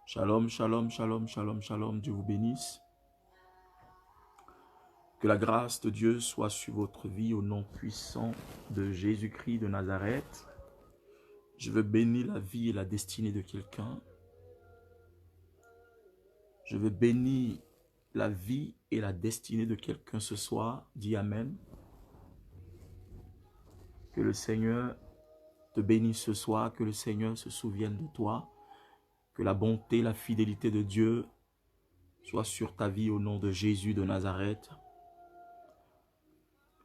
Shalom, shalom, shalom, shalom, shalom. Dieu vous bénisse. Que la grâce de Dieu soit sur votre vie au nom puissant de Jésus-Christ de Nazareth. Je veux bénir la vie et la destinée de quelqu'un. Je veux bénir la vie et la destinée de quelqu'un ce soir. Dis Amen. Que le Seigneur te bénisse ce soir, que le Seigneur se souvienne de toi. Que la bonté, la fidélité de Dieu soit sur ta vie au nom de Jésus de Nazareth.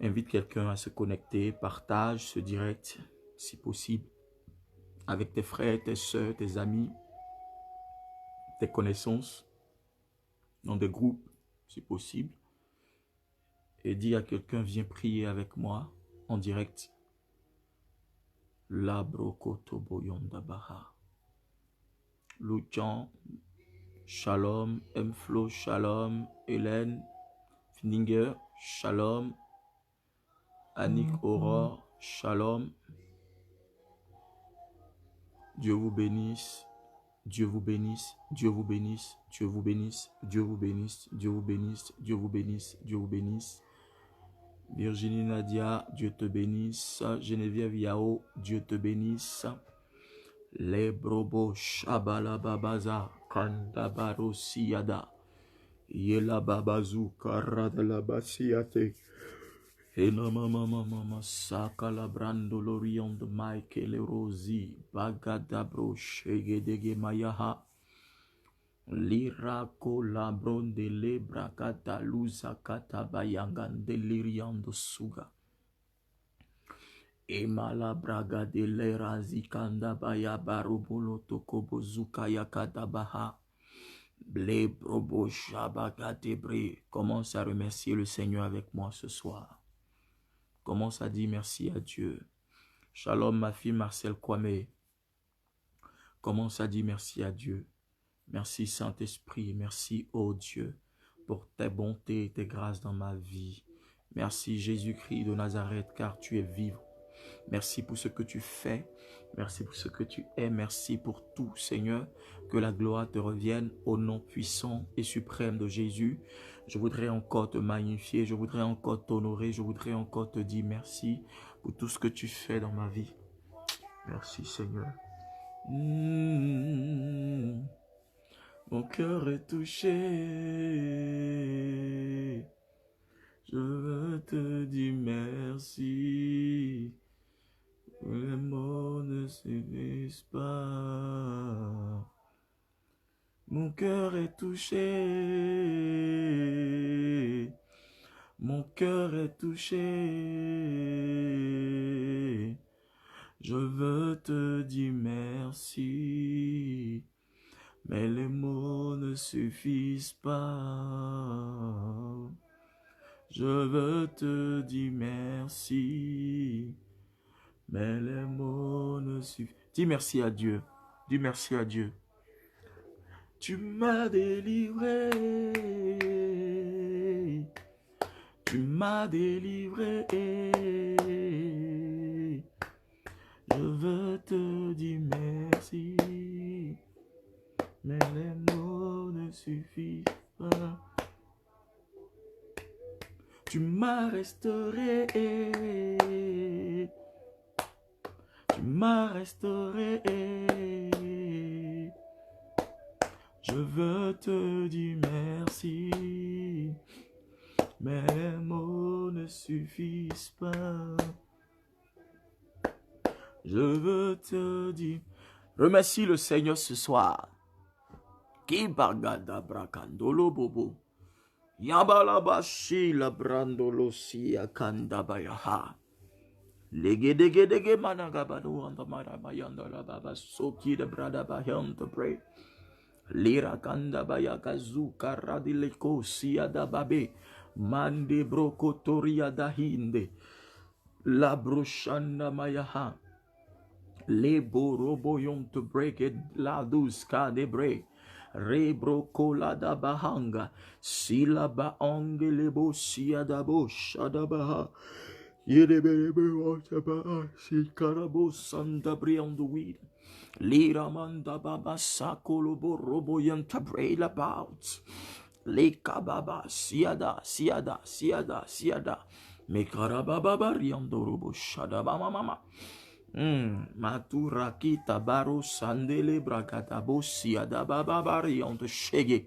Invite quelqu'un à se connecter, partage ce direct, si possible, avec tes frères, tes soeurs, tes amis, tes connaissances, dans des groupes. si possible. Et dis à quelqu'un, viens prier avec moi en direct. La brokoto boyonda baha. Lucian, shalom. Mflo, shalom. Hélène, Fininger, shalom. Annick Aurore, shalom. Dieu vous bénisse. Dieu vous bénisse, Dieu vous bénisse, Dieu vous bénisse, Dieu vous bénisse, Dieu vous bénisse, Dieu vous bénisse, Dieu vous bénisse. Virginie Nadia, Dieu te bénisse. Geneviève Yao, Dieu te bénisse. Les brobo shabala babaza, kandabaro siyada. Yela babazu karada la basiate. Mama sakala brando l'orient de Michael Rosi bagadabro shegedege mayaha lirako labron de lebra kata luza kata bayangan de liriando suga emala braga de lera zikanda baya barubolo tokobo zuka yakata baha ble brobo shabagate bre. Commence à remercier le Seigneur avec moi ce soir. Commence à dire merci à Dieu. Shalom ma fille Marcel Kwame. Commence à dire merci à Dieu. Merci Saint-Esprit. Merci ô Dieu pour tes bontés et tes grâces dans ma vie. Merci Jésus-Christ de Nazareth car tu es vivant. Merci pour ce que tu fais. Merci pour ce que tu es. Merci pour tout Seigneur. Que la gloire te revienne au nom puissant et suprême de Jésus. Je voudrais encore te magnifier, je voudrais encore t'honorer, je voudrais encore te dire merci pour tout ce que tu fais dans ma vie. Merci Seigneur. Mon cœur est touché. Je veux te dire merci. Les mots ne suffisent pas. Mon cœur est touché. Mon cœur est touché. Je veux te dire merci. Mais les mots ne suffisent pas. Je veux te dire merci. Mais les mots ne suffisent pas. Dis merci à Dieu. Dis merci à Dieu. Tu m'as délivré. Tu m'as délivré. Je veux te dire merci. Mais les mots ne suffisent pas. Tu m'as restauré. Tu m'as restauré. Je veux te dire merci. Mais les mots ne suffisent pas. Je veux te dire. Remercie le Seigneur ce soir. Qui bagada brakandolo bobo. Yabalabashi la brandolo si akandabayaha. Legedegedege managabado and the marabayanda la baba soki de brada baham to pray. Lira kanda bayakazu karadileko siada babe. Mande brokotoria dahinde. La broshanda mayaha. Le boroboyon to break it la duska de break. Rebro kolada bahanga. Sila ba angelebo siada bo shadabaha. Yerebebe wataba si karabo sanda briand weed. Lira manda baba sakolo borobo yanta brail about. Leka baba siada siada siada siada. Mekarababa riando robo shadaba mama. Matura kita baro sandele bragatabo siada baba riando shege.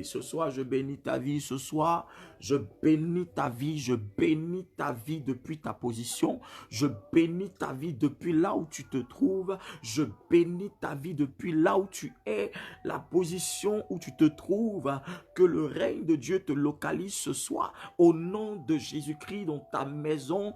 Ce soir, je bénis ta vie. Ce soir, je bénis ta vie. Je bénis ta vie depuis ta position. Je bénis ta vie depuis là où tu te trouves. Je bénis ta vie depuis là où tu es. La position où tu te trouves. Que le règne de Dieu te localise ce soir. Au nom de Jésus-Christ dans ta maison.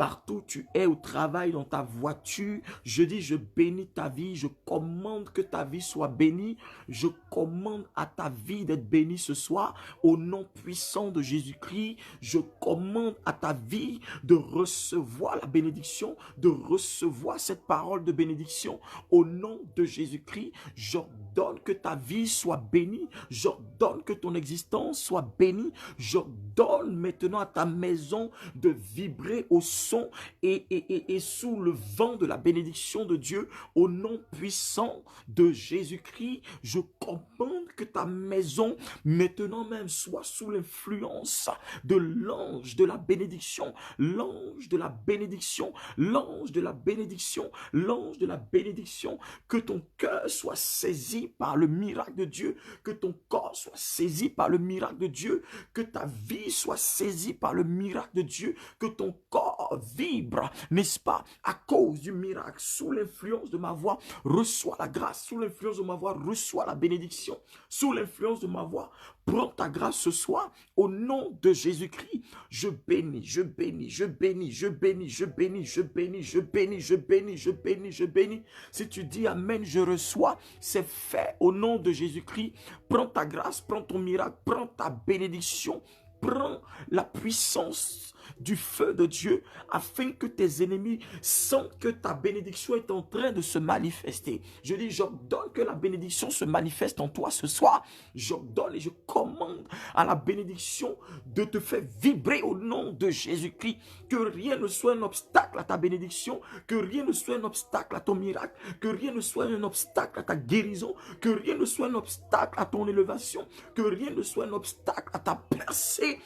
Partout où tu es au travail, dans ta voiture, je dis, je bénis ta vie, je commande que ta vie soit bénie, je commande à ta vie d'être bénie ce soir, au nom puissant de Jésus-Christ, je commande à ta vie de recevoir la bénédiction, de recevoir cette parole de bénédiction, au nom de Jésus-Christ, j'ordonne que ta vie soit bénie, j'ordonne que ton existence soit bénie, j'ordonne maintenant à ta maison de vibrer au son et sous le vent de la bénédiction de Dieu, au nom puissant de Jésus-Christ, je commande que ta maison maintenant même soit sous l'influence de l'ange de la bénédiction, l'ange de la bénédiction, l'ange de la bénédiction, l'ange de la bénédiction, que ton cœur soit saisi par le miracle de Dieu, que ton corps soit saisi par le miracle de Dieu, que ta vie soit saisie par le miracle de Dieu, que ton corps vibre, n'est-ce pas, à cause du miracle, sous l'influence de ma voix, reçois la grâce, sous l'influence de ma voix, reçois la bénédiction, sous l'influence de ma voix, prends ta grâce ce soir, au nom de Jésus-Christ, je bénis, je bénis, je bénis, je bénis, je bénis, je bénis, je bénis, je bénis, je bénis, je bénis. Si tu dis Amen, je reçois, c'est fait au nom de Jésus-Christ. Prends ta grâce, prends ton miracle, prends ta bénédiction, prends la puissance du feu de Dieu afin que tes ennemis sentent que ta bénédiction est en train de se manifester. Je dis, j'ordonne que la bénédiction se manifeste en toi ce soir. J'ordonne et je commande à la bénédiction de te faire vibrer au nom de Jésus-Christ. Que rien ne soit un obstacle à ta bénédiction, que rien ne soit un obstacle à ton miracle, que rien ne soit un obstacle à ta guérison, que rien ne soit un obstacle à ton élévation, que rien ne soit un obstacle à ta percée.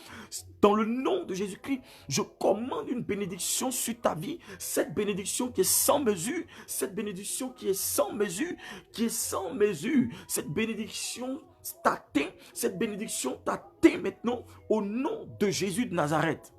Dans le nom de Jésus-Christ, je commande une bénédiction sur ta vie, cette bénédiction qui est sans mesure, cette bénédiction qui est sans mesure, qui est sans mesure, cette bénédiction t'atteint, cette bénédiction t'atteint maintenant au nom de Jésus de Nazareth.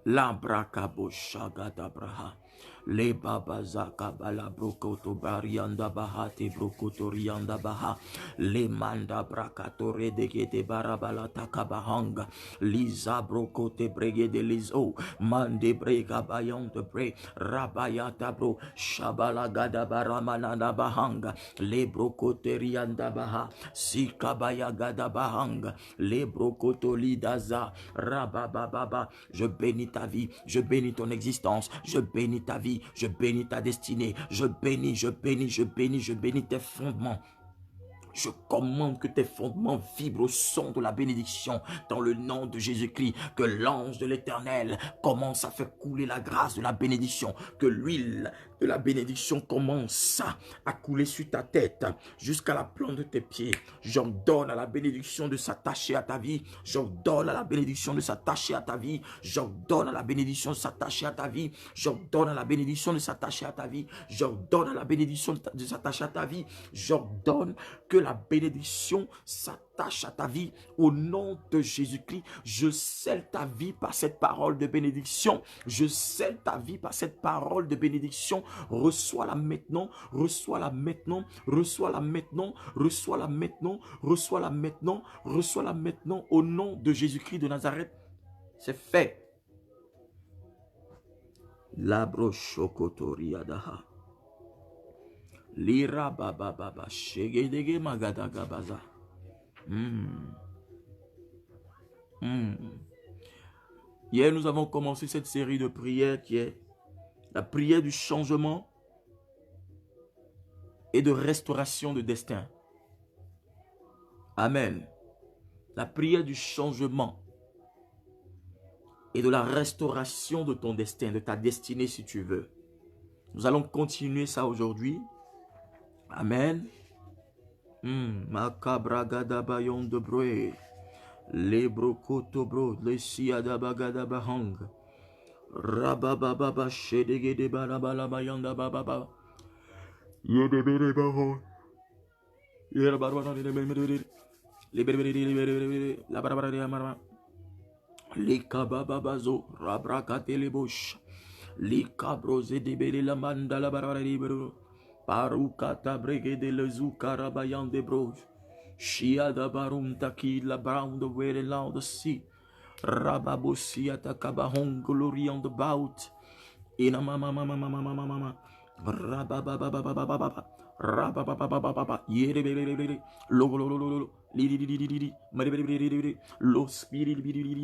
Labrakaboshagadabra. Le baba zaka bala brokoto barianda bahate brokoto rianda baha le manda brakato redegete barabala takabahanga liza brokote brigede lizo mande brega bayante bre rabayata bro shabala gada baramana bahanga le brokote rianda baha sikabaya gada bahanga le brokoto lidaza rabababa. Je bénis ta vie, je bénis ton existence, je bénis ta vie, je bénis ta destinée, je bénis, je bénis, je bénis, je bénis tes fondements. Je commande que tes fondements vibrent au son de la bénédiction dans le nom de Jésus-Christ. Que l'ange de l'Éternel commence à faire couler la grâce de la bénédiction. Que l'huile de la bénédiction commence à couler sur ta tête jusqu'à la plante de tes pieds. J'ordonne à la bénédiction de s'attacher à ta vie. J'ordonne à la bénédiction de s'attacher à ta vie. J'ordonne à la bénédiction de s'attacher à ta vie. J'ordonne à la bénédiction de s'attacher à ta vie. J'ordonne à la bénédiction de s'attacher à ta vie. J'ordonne que la bénédiction s'attache à ta vie au nom de Jésus-Christ. Je scelle ta vie par cette parole de bénédiction. Je scelle ta vie par cette parole de bénédiction. Reçois-la maintenant, reçois-la maintenant, reçois-la maintenant, reçois-la maintenant, reçois-la maintenant, reçois-la maintenant au nom de Jésus-Christ de Nazareth. C'est fait. Labro shokotoriadaha. Lira baba baba shegedege magadaga baza. Hier, nous avons commencé cette série de prières qui est la prière du changement et de restauration de destin. Amen. La prière du changement et de la restauration de ton destin, de ta destinée si tu veux. Nous allons continuer ça aujourd'hui. Amen. Makabragadabayon de broé. Le brokoto bro. Le siadabagadabahang. Rabababa shedegede barabalabayanda bababa. Yedebere baho. Yerbarwana de la barabara de amara. Les kababazo. Rabrakate les bouches. Les cabros et debere la manda la barabara libero. Parukata brigade le zukarabayan de bro. Shia da barum taki la brown the way along the sea. Rababosi atakabahon glory on the bout. Ina mama mama mama mama mama. Rabababababababa. Rababababababa. Yerebelebele. Logololololo. Lidididididi. Marebelebelebele. Lo spirit.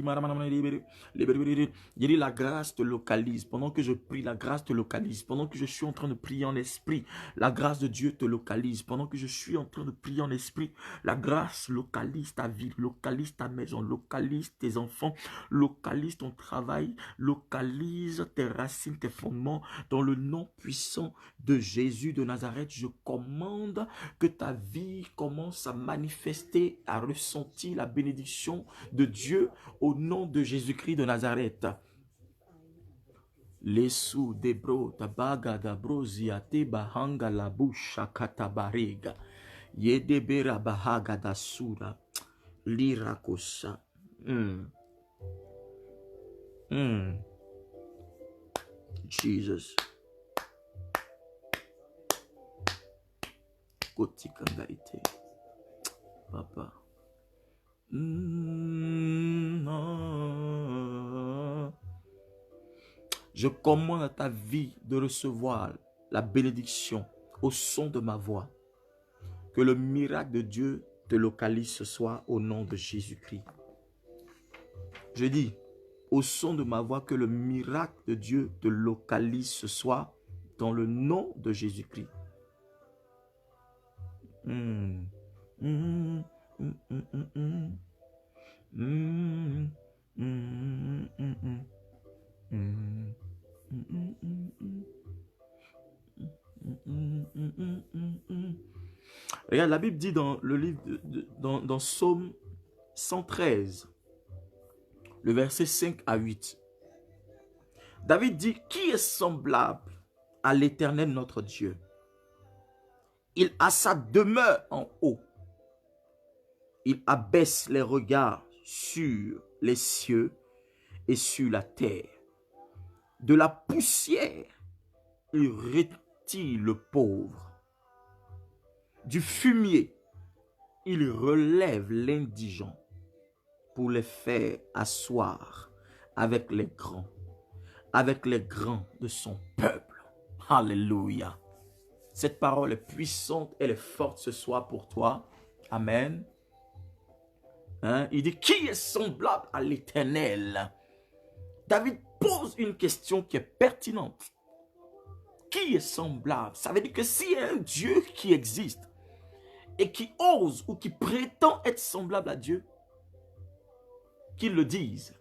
Maramanamane. Il dit la grâce te localise. Pendant que je prie, la grâce te localise. Pendant que je suis en train de prier en esprit, la grâce de Dieu te localise. Pendant que je suis en train de prier en esprit, la grâce localise ta vie, localise ta maison, localise tes enfants, localise ton travail, localise tes racines, tes fondements. Dans le nom puissant de Jésus de Nazareth, je commande que ta vie commence à manifester, à ressentir la bénédiction de Dieu au nom de Jésus-Christ de Nazareth. Lesu debro tabaga dabrozia teba hanga la busha katabarega yedebera bahaga dasura lirakosa. Jesus. Kotikangaite. Papa. Je commande à ta vie de recevoir la bénédiction au son de ma voix. Que le miracle de Dieu te localise ce soir au nom de Jésus-Christ. Je dis, au son de ma voix, que le miracle de Dieu te localise ce soir dans le nom de Jésus-Christ. Regarde, la Bible dit dans le livre dans Psaume 113, le verset 5 à 8. David dit, qui est semblable à l'Éternel notre Dieu? Il a sa demeure en haut. Il abaisse les regards sur les cieux et sur la terre. De la poussière, il retire le pauvre. Du fumier, il relève l'indigent pour les faire asseoir avec les grands de son peuple. Alléluia. Cette parole est puissante, elle est forte ce soir pour toi. Amen. Il dit, qui est semblable à l'Éternel? David pose une question qui est pertinente. Qui est semblable? Ça veut dire que s'il y a un Dieu qui existe et qui ose ou qui prétend être semblable à Dieu, qu'il le dise.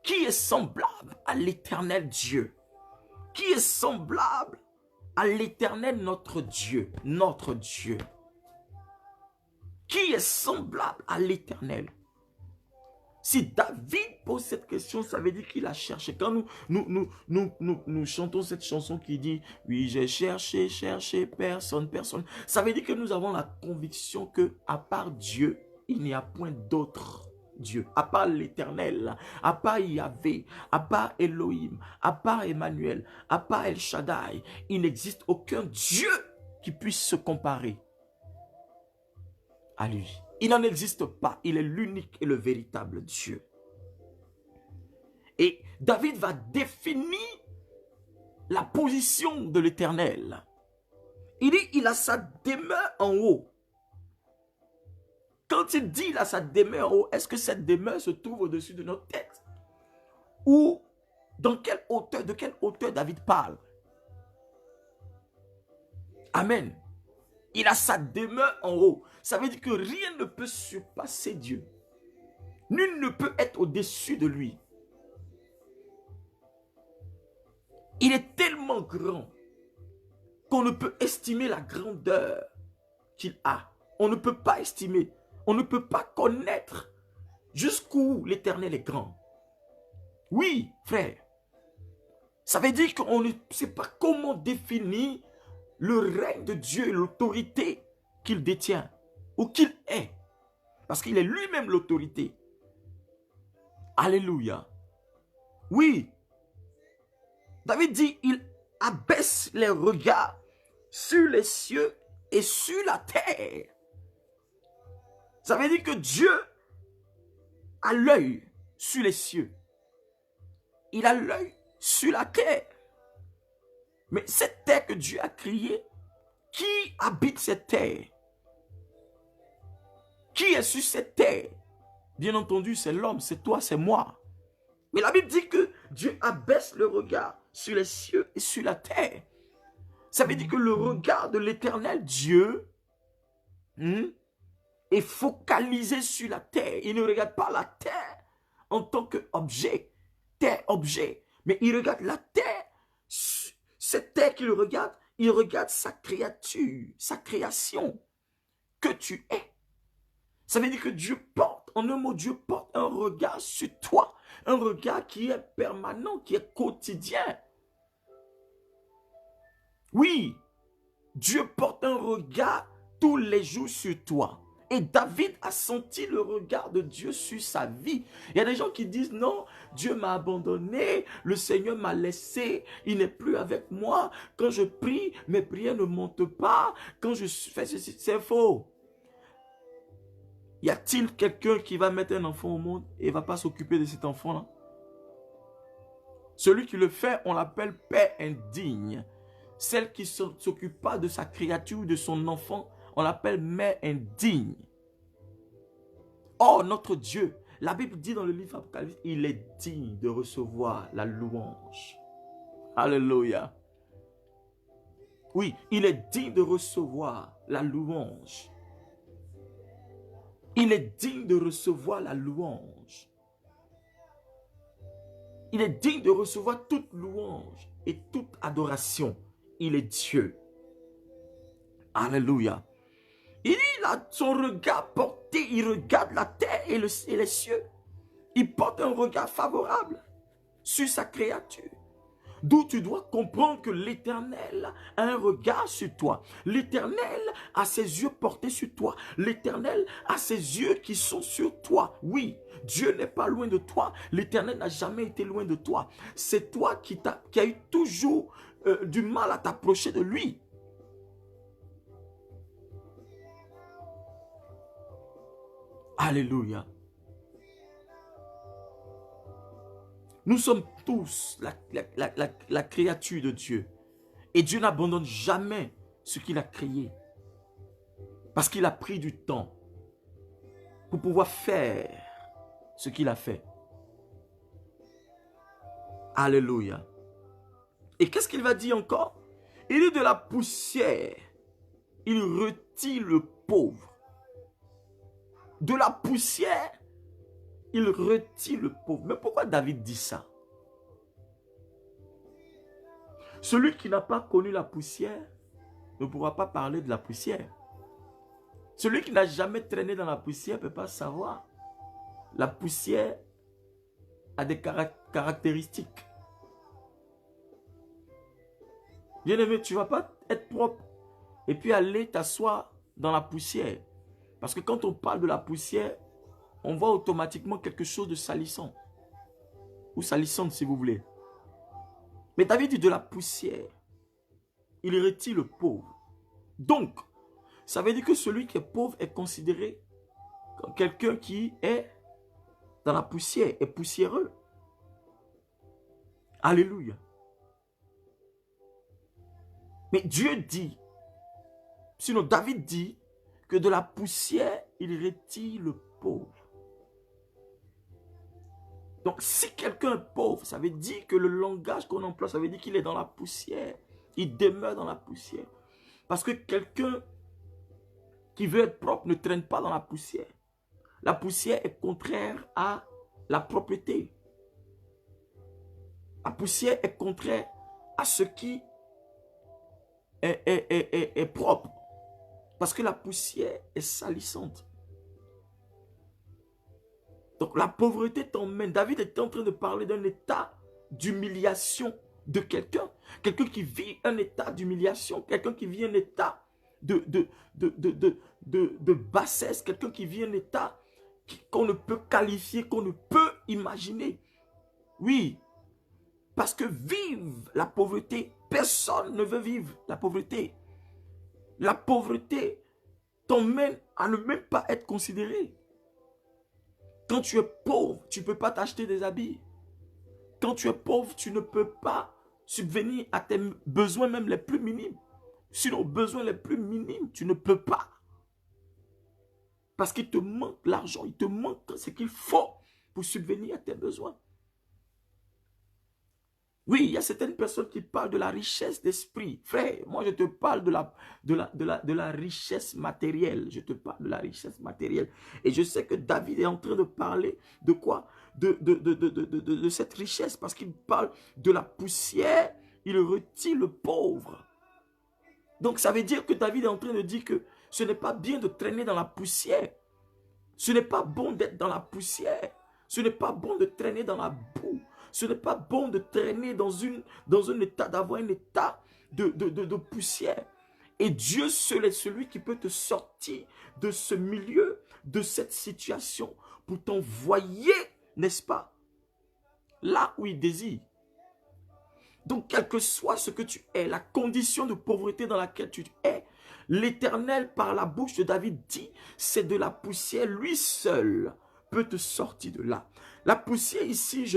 Qui est semblable à l'Éternel Dieu? Qui est semblable à l'Éternel notre Dieu? Notre Dieu. Qui est semblable à l'Éternel? Si David pose cette question, ça veut dire qu'il a cherché. Quand nous chantons cette chanson qui dit « Oui, j'ai cherché, personne. » Ça veut dire que nous avons la conviction que à part Dieu, il n'y a point d'autre Dieu. À part l'Éternel, à part Yahvé, à part Elohim, à part Emmanuel, à part El Shaddai, il n'existe aucun Dieu qui puisse se comparer à lui. Il n'en existe pas. Il est l'unique et le véritable Dieu. Et David va définir la position de l'Éternel. Il dit, il a sa demeure en haut. Quand il dit, il a sa demeure en haut, est-ce que cette demeure se trouve au-dessus de notre tête? Ou dans quelle hauteur, de quelle hauteur David parle? Amen. Il a sa demeure en haut. Ça veut dire que rien ne peut surpasser Dieu. Nul ne peut être au-dessus de lui. Il est tellement grand qu'on ne peut estimer la grandeur qu'il a. On ne peut pas estimer. On ne peut pas connaître jusqu'où l'Éternel est grand. Oui, frère. Ça veut dire qu'on ne sait pas comment définir le règne de Dieu et l'autorité qu'il détient ou qu'il est. Parce qu'il est lui-même l'autorité. Alléluia. Oui. David dit, il abaisse les regards sur les cieux et sur la terre. Ça veut dire que Dieu a l'œil sur les cieux. Il a l'œil sur la terre. Mais cette terre que Dieu a créée, qui habite cette terre? Qui est sur cette terre? Bien entendu, c'est l'homme, c'est toi, c'est moi. Mais la Bible dit que Dieu abaisse le regard sur les cieux et sur la terre. Ça veut dire que le regard de l'éternel Dieu est focalisé sur la terre. Il ne regarde pas la terre en tant qu'objet, terre, objet. Mais il regarde la terre. Cette terre qu'il regarde, il regarde sa créature, sa création, que tu es. Ça veut dire que Dieu porte, en un mot, Dieu porte un regard sur toi. Un regard qui est permanent, qui est quotidien. Oui, Dieu porte un regard tous les jours sur toi. Et David a senti le regard de Dieu sur sa vie. Il y a des gens qui disent non, Dieu m'a abandonné, le Seigneur m'a laissé, il n'est plus avec moi. Quand je prie, mes prières ne montent pas. Quand je fais ceci, c'est faux. Y a-t-il quelqu'un qui va mettre un enfant au monde et ne va pas s'occuper de cet enfant-là? Celui qui le fait, on l'appelle père indigne. Celle qui ne s'occupe pas de sa créature ou de son enfant, on l'appelle mère indigne. Or, notre Dieu, la Bible dit dans le livre Apocalypse, il est digne de recevoir la louange. Alléluia. Oui, il est digne de recevoir la louange. Il est digne de recevoir la louange. Il est digne de recevoir toute louange et toute adoration. Il est Dieu. Alléluia. Il a son regard porté, il regarde la terre et les cieux. Il porte un regard favorable sur sa créature. D'où tu dois comprendre que l'Éternel a un regard sur toi. L'Éternel a ses yeux portés sur toi. L'Éternel a ses yeux qui sont sur toi. Oui, Dieu n'est pas loin de toi. L'Éternel n'a jamais été loin de toi. C'est toi qui as eu toujours du mal à t'approcher de lui. Alléluia. Nous sommes tous la créature de Dieu. Et Dieu n'abandonne jamais ce qu'il a créé. Parce qu'il a pris du temps pour pouvoir faire ce qu'il a fait. Alléluia. Et qu'est-ce qu'il va dire encore? Il est de la poussière. Il retire le pauvre. De la poussière, il retire le pauvre. Mais pourquoi David dit ça? Celui qui n'a pas connu la poussière ne pourra pas parler de la poussière. Celui qui n'a jamais traîné dans la poussière ne peut pas savoir. La poussière a des caractéristiques. Bien-aimé, tu ne vas pas être propre et puis aller t'asseoir dans la poussière. Parce que quand on parle de la poussière, on voit automatiquement quelque chose de salissant. Ou salissante si vous voulez. Mais David dit de la poussière. Il retire le pauvre. Donc, ça veut dire que celui qui est pauvre est considéré comme quelqu'un qui est dans la poussière, est poussiéreux. Alléluia. Mais Dieu dit, sinon David dit, que de la poussière, il retire le pauvre. Donc, si quelqu'un est pauvre, ça veut dire que le langage qu'on emploie, ça veut dire qu'il est dans la poussière. Il demeure dans la poussière. Parce que quelqu'un qui veut être propre ne traîne pas dans la poussière. La poussière est contraire à la propreté. La poussière est contraire à ce qui est propre. Parce que la poussière est salissante. Donc la pauvreté t'emmène. David était en train de parler d'un état d'humiliation de quelqu'un. Quelqu'un qui vit un état d'humiliation. Quelqu'un qui vit un état de bassesse. Quelqu'un qui vit un état qu'on ne peut qualifier, qu'on ne peut imaginer. Oui. Parce que vivre la pauvreté, personne ne veut vivre la pauvreté. La pauvreté t'emmène à ne même pas être considéré. Quand tu es pauvre, tu ne peux pas t'acheter des habits. Quand tu es pauvre, tu ne peux pas subvenir à tes besoins même les plus minimes. Sur nos besoins les plus minimes, tu ne peux pas. Parce qu'il te manque l'argent, il te manque ce qu'il faut pour subvenir à tes besoins. Oui, il y a certaines personnes qui parlent de la richesse d'esprit. Frère, moi je te parle de la richesse matérielle. Je te parle de la richesse matérielle. Et je sais que David est en train de parler de quoi? De cette richesse. Parce qu'il parle de la poussière. Il retire le pauvre. Donc ça veut dire que David est en train de dire que ce n'est pas bien de traîner dans la poussière. Ce n'est pas bon d'être dans la poussière. Ce n'est pas bon de traîner dans la boue. Ce n'est pas bon de traîner dans un état, d'avoir un état de poussière. Et Dieu seul est celui qui peut te sortir de ce milieu, de cette situation, pour t'envoyer, n'est-ce pas, là où il désire. Donc, quel que soit ce que tu es, la condition de pauvreté dans laquelle tu es, l'Éternel, par la bouche de David, dit, c'est de la poussière, lui seul peut te sortir de là. La poussière ici,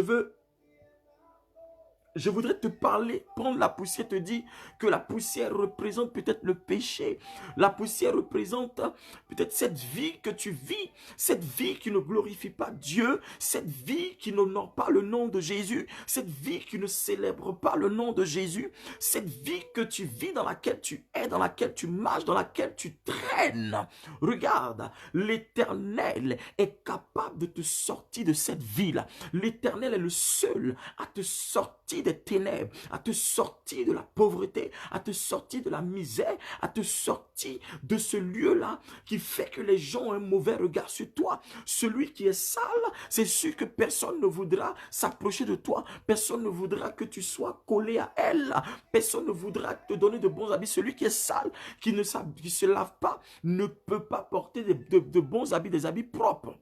je voudrais te parler, prendre la poussière, te dire que la poussière représente peut-être le péché. La poussière représente peut-être cette vie que tu vis, cette vie qui ne glorifie pas Dieu, cette vie qui n'honore pas le nom de Jésus, cette vie qui ne célèbre pas le nom de Jésus, cette vie que tu vis, dans laquelle tu es, dans laquelle tu marches, dans laquelle tu traînes. Regarde, l'Éternel est capable de te sortir de cette vie-là. L'Éternel est le seul à te sortir des ténèbres, à te sortir de la pauvreté, à te sortir de la misère, à te sortir de ce lieu-là qui fait que les gens ont un mauvais regard sur toi. Celui qui est sale, c'est sûr que personne ne voudra s'approcher de toi, personne ne voudra que tu sois collé à elle, personne ne voudra te donner de bons habits. Celui qui est sale, qui ne se lave pas, ne peut pas porter de bons habits, des habits propres.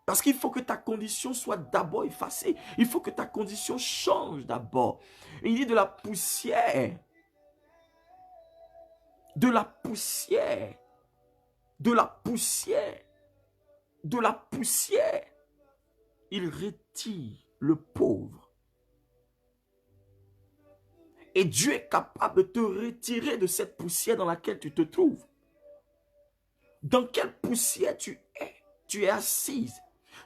Parce qu'il faut que ta condition soit d'abord effacée. Il faut que ta condition change d'abord. Il dit de la poussière. De la poussière. De la poussière. De la poussière. Il retire le pauvre. Et Dieu est capable de te retirer de cette poussière dans laquelle tu te trouves. Dans quelle poussière tu es? Tu es assise.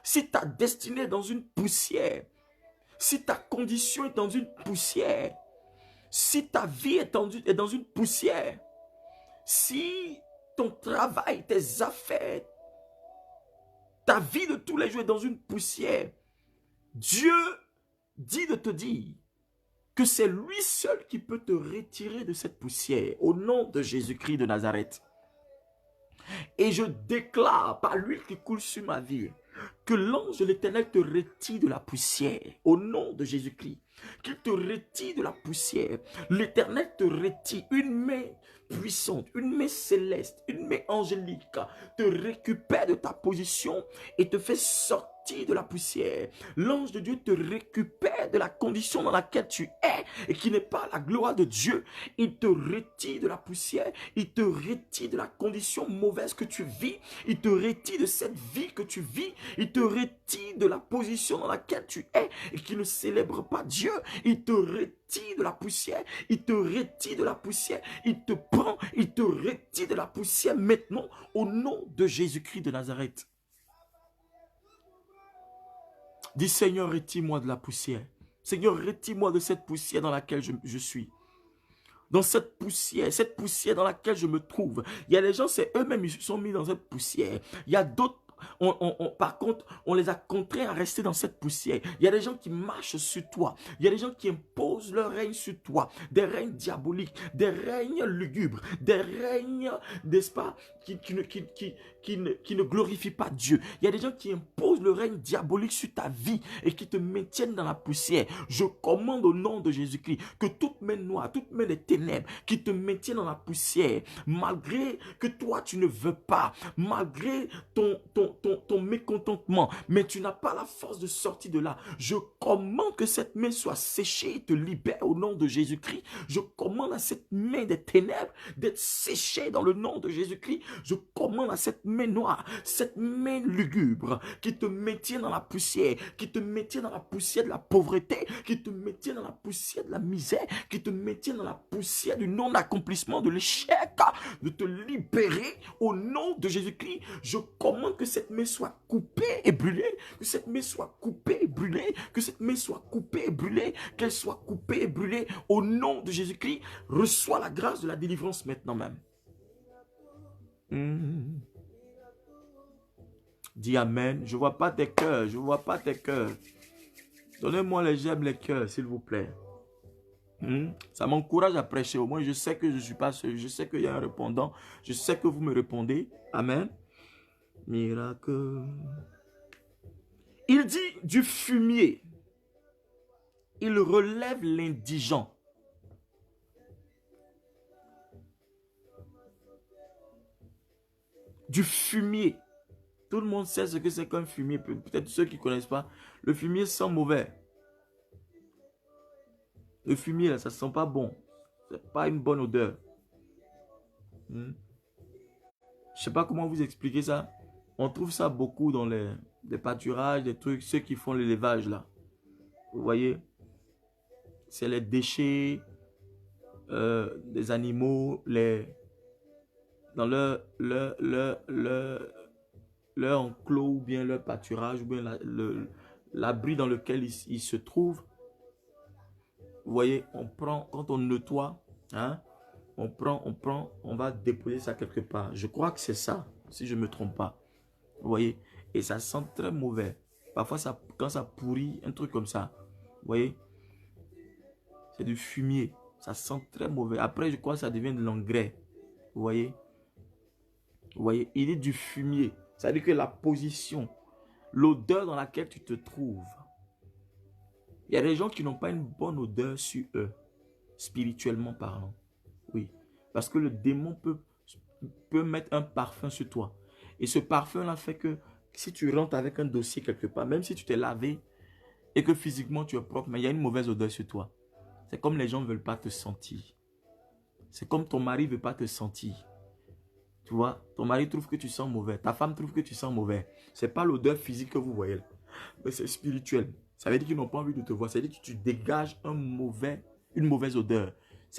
Si ta destinée est dans une poussière, si ta condition est dans une poussière, si ta vie est dans une poussière, si ton travail, tes affaires, ta vie de tous les jours est dans une poussière, Dieu dit de te dire que c'est lui seul qui peut te retirer de cette poussière au nom de Jésus-Christ de Nazareth. Et je déclare par l'huile qui coule sur ma vie que l'ange de l'Éternel te retire de la poussière au nom de Jésus-Christ. Qu'il te retire de la poussière. L'Éternel te retire une main puissante, une main céleste, une main angélique, te récupère de ta position et te fait sortir de la poussière. L'ange de Dieu te récupère de la condition dans laquelle tu es et qui n'est pas la gloire de Dieu. Il te retire de la poussière, il te retire de la condition mauvaise que tu vis, il te retire de cette vie que tu vis, il te retire de la position dans laquelle tu es et qui ne célèbre pas Dieu. Il te retire de la poussière, il te retire de la poussière, il te prend, il te retire de la poussière maintenant au nom de Jésus-Christ de Nazareth. Dis Seigneur, retire-moi de la poussière. Seigneur, retire-moi de cette poussière dans laquelle je suis. Dans cette poussière dans laquelle je me trouve. Il y a des gens, c'est eux-mêmes, ils se sont mis dans cette poussière. Il y a d'autres, par contre, on les a contraints à rester dans cette poussière. Il y a des gens qui marchent sur toi. Il y a des gens qui imposent leur règne sur toi. Des règnes diaboliques, des règnes lugubres, des règnes, n'est-ce pas, qui ne glorifient pas Dieu. Il y a des gens qui imposent le règne diabolique sur ta vie et qui te maintiennent dans la poussière. Je commande au nom de Jésus-Christ que toute main noire, toute main des ténèbres qui te maintiennent dans la poussière, malgré que toi tu ne veux pas, malgré ton mécontentement, mais tu n'as pas la force de sortir de là. Je commande que cette main soit séchée et te libère au nom de Jésus-Christ. Je commande à cette main des ténèbres d'être séchée dans le nom de Jésus-Christ. Je commande à cette main noire, cette main lugubre qui te maintient dans la poussière, qui te maintient dans la poussière de la pauvreté, qui te maintient dans la poussière de la misère, qui te maintient dans la poussière du non-accomplissement, de l'échec, de te libérer au nom de Jésus-Christ. Je commande que cette main soit coupée et brûlée, que cette main soit coupée et brûlée, que cette main soit coupée et brûlée, qu'elle soit coupée et brûlée au nom de Jésus-Christ. Reçois la grâce de la délivrance maintenant même. Dis Amen. Je ne vois pas tes cœurs, je ne vois pas tes cœurs. Donnez-moi les j'aime les cœurs, s'il vous plaît. Ça m'encourage à prêcher. Au moins, je sais que je ne suis pas seul. Je sais qu'il y a un répondant. Je sais que vous me répondez. Amen. Miracle. Il dit du fumier. Il relève l'indigent. Du fumier. Tout le monde sait ce que c'est qu'un fumier. Peut-être ceux qui ne connaissent pas. Le fumier sent mauvais. Le fumier, là, ça ne sent pas bon. Ce n'est pas une bonne odeur. Je ne sais pas comment vous expliquer ça. On trouve ça beaucoup dans les pâturages, des trucs, ceux qui font l'élevage, là. Vous voyez? C'est les déchets des animaux, dans leur enclos ou bien leur pâturage ou bien l'abri dans lequel ils se trouvent. Vous voyez, on prend, quand on nettoie, hein, on va déposer ça quelque part. Je crois que c'est ça, si je ne me trompe pas. Vous voyez, et ça sent très mauvais. Parfois, quand ça pourrit, un truc comme ça, vous voyez, c'est du fumier. Ça sent très mauvais. Après, je crois que ça devient de l'engrais. Vous voyez, il est du fumier. Ça veut dire que la position, l'odeur dans laquelle tu te trouves. Il y a des gens qui n'ont pas une bonne odeur sur eux, spirituellement parlant. Oui, parce que le démon peut mettre un parfum sur toi. Et ce parfum-là fait que si tu rentres avec un dossier quelque part, même si tu t'es lavé et que physiquement tu es propre, mais il y a une mauvaise odeur sur toi. C'est comme les gens ne veulent pas te sentir. C'est comme ton mari ne veut pas te sentir. Tu vois, ton mari trouve que tu sens mauvais. Ta femme trouve que tu sens mauvais. Ce n'est pas l'odeur physique que vous voyez, mais c'est spirituel. Ça veut dire qu'ils n'ont pas envie de te voir. Ça veut dire que tu dégages une mauvaise odeur.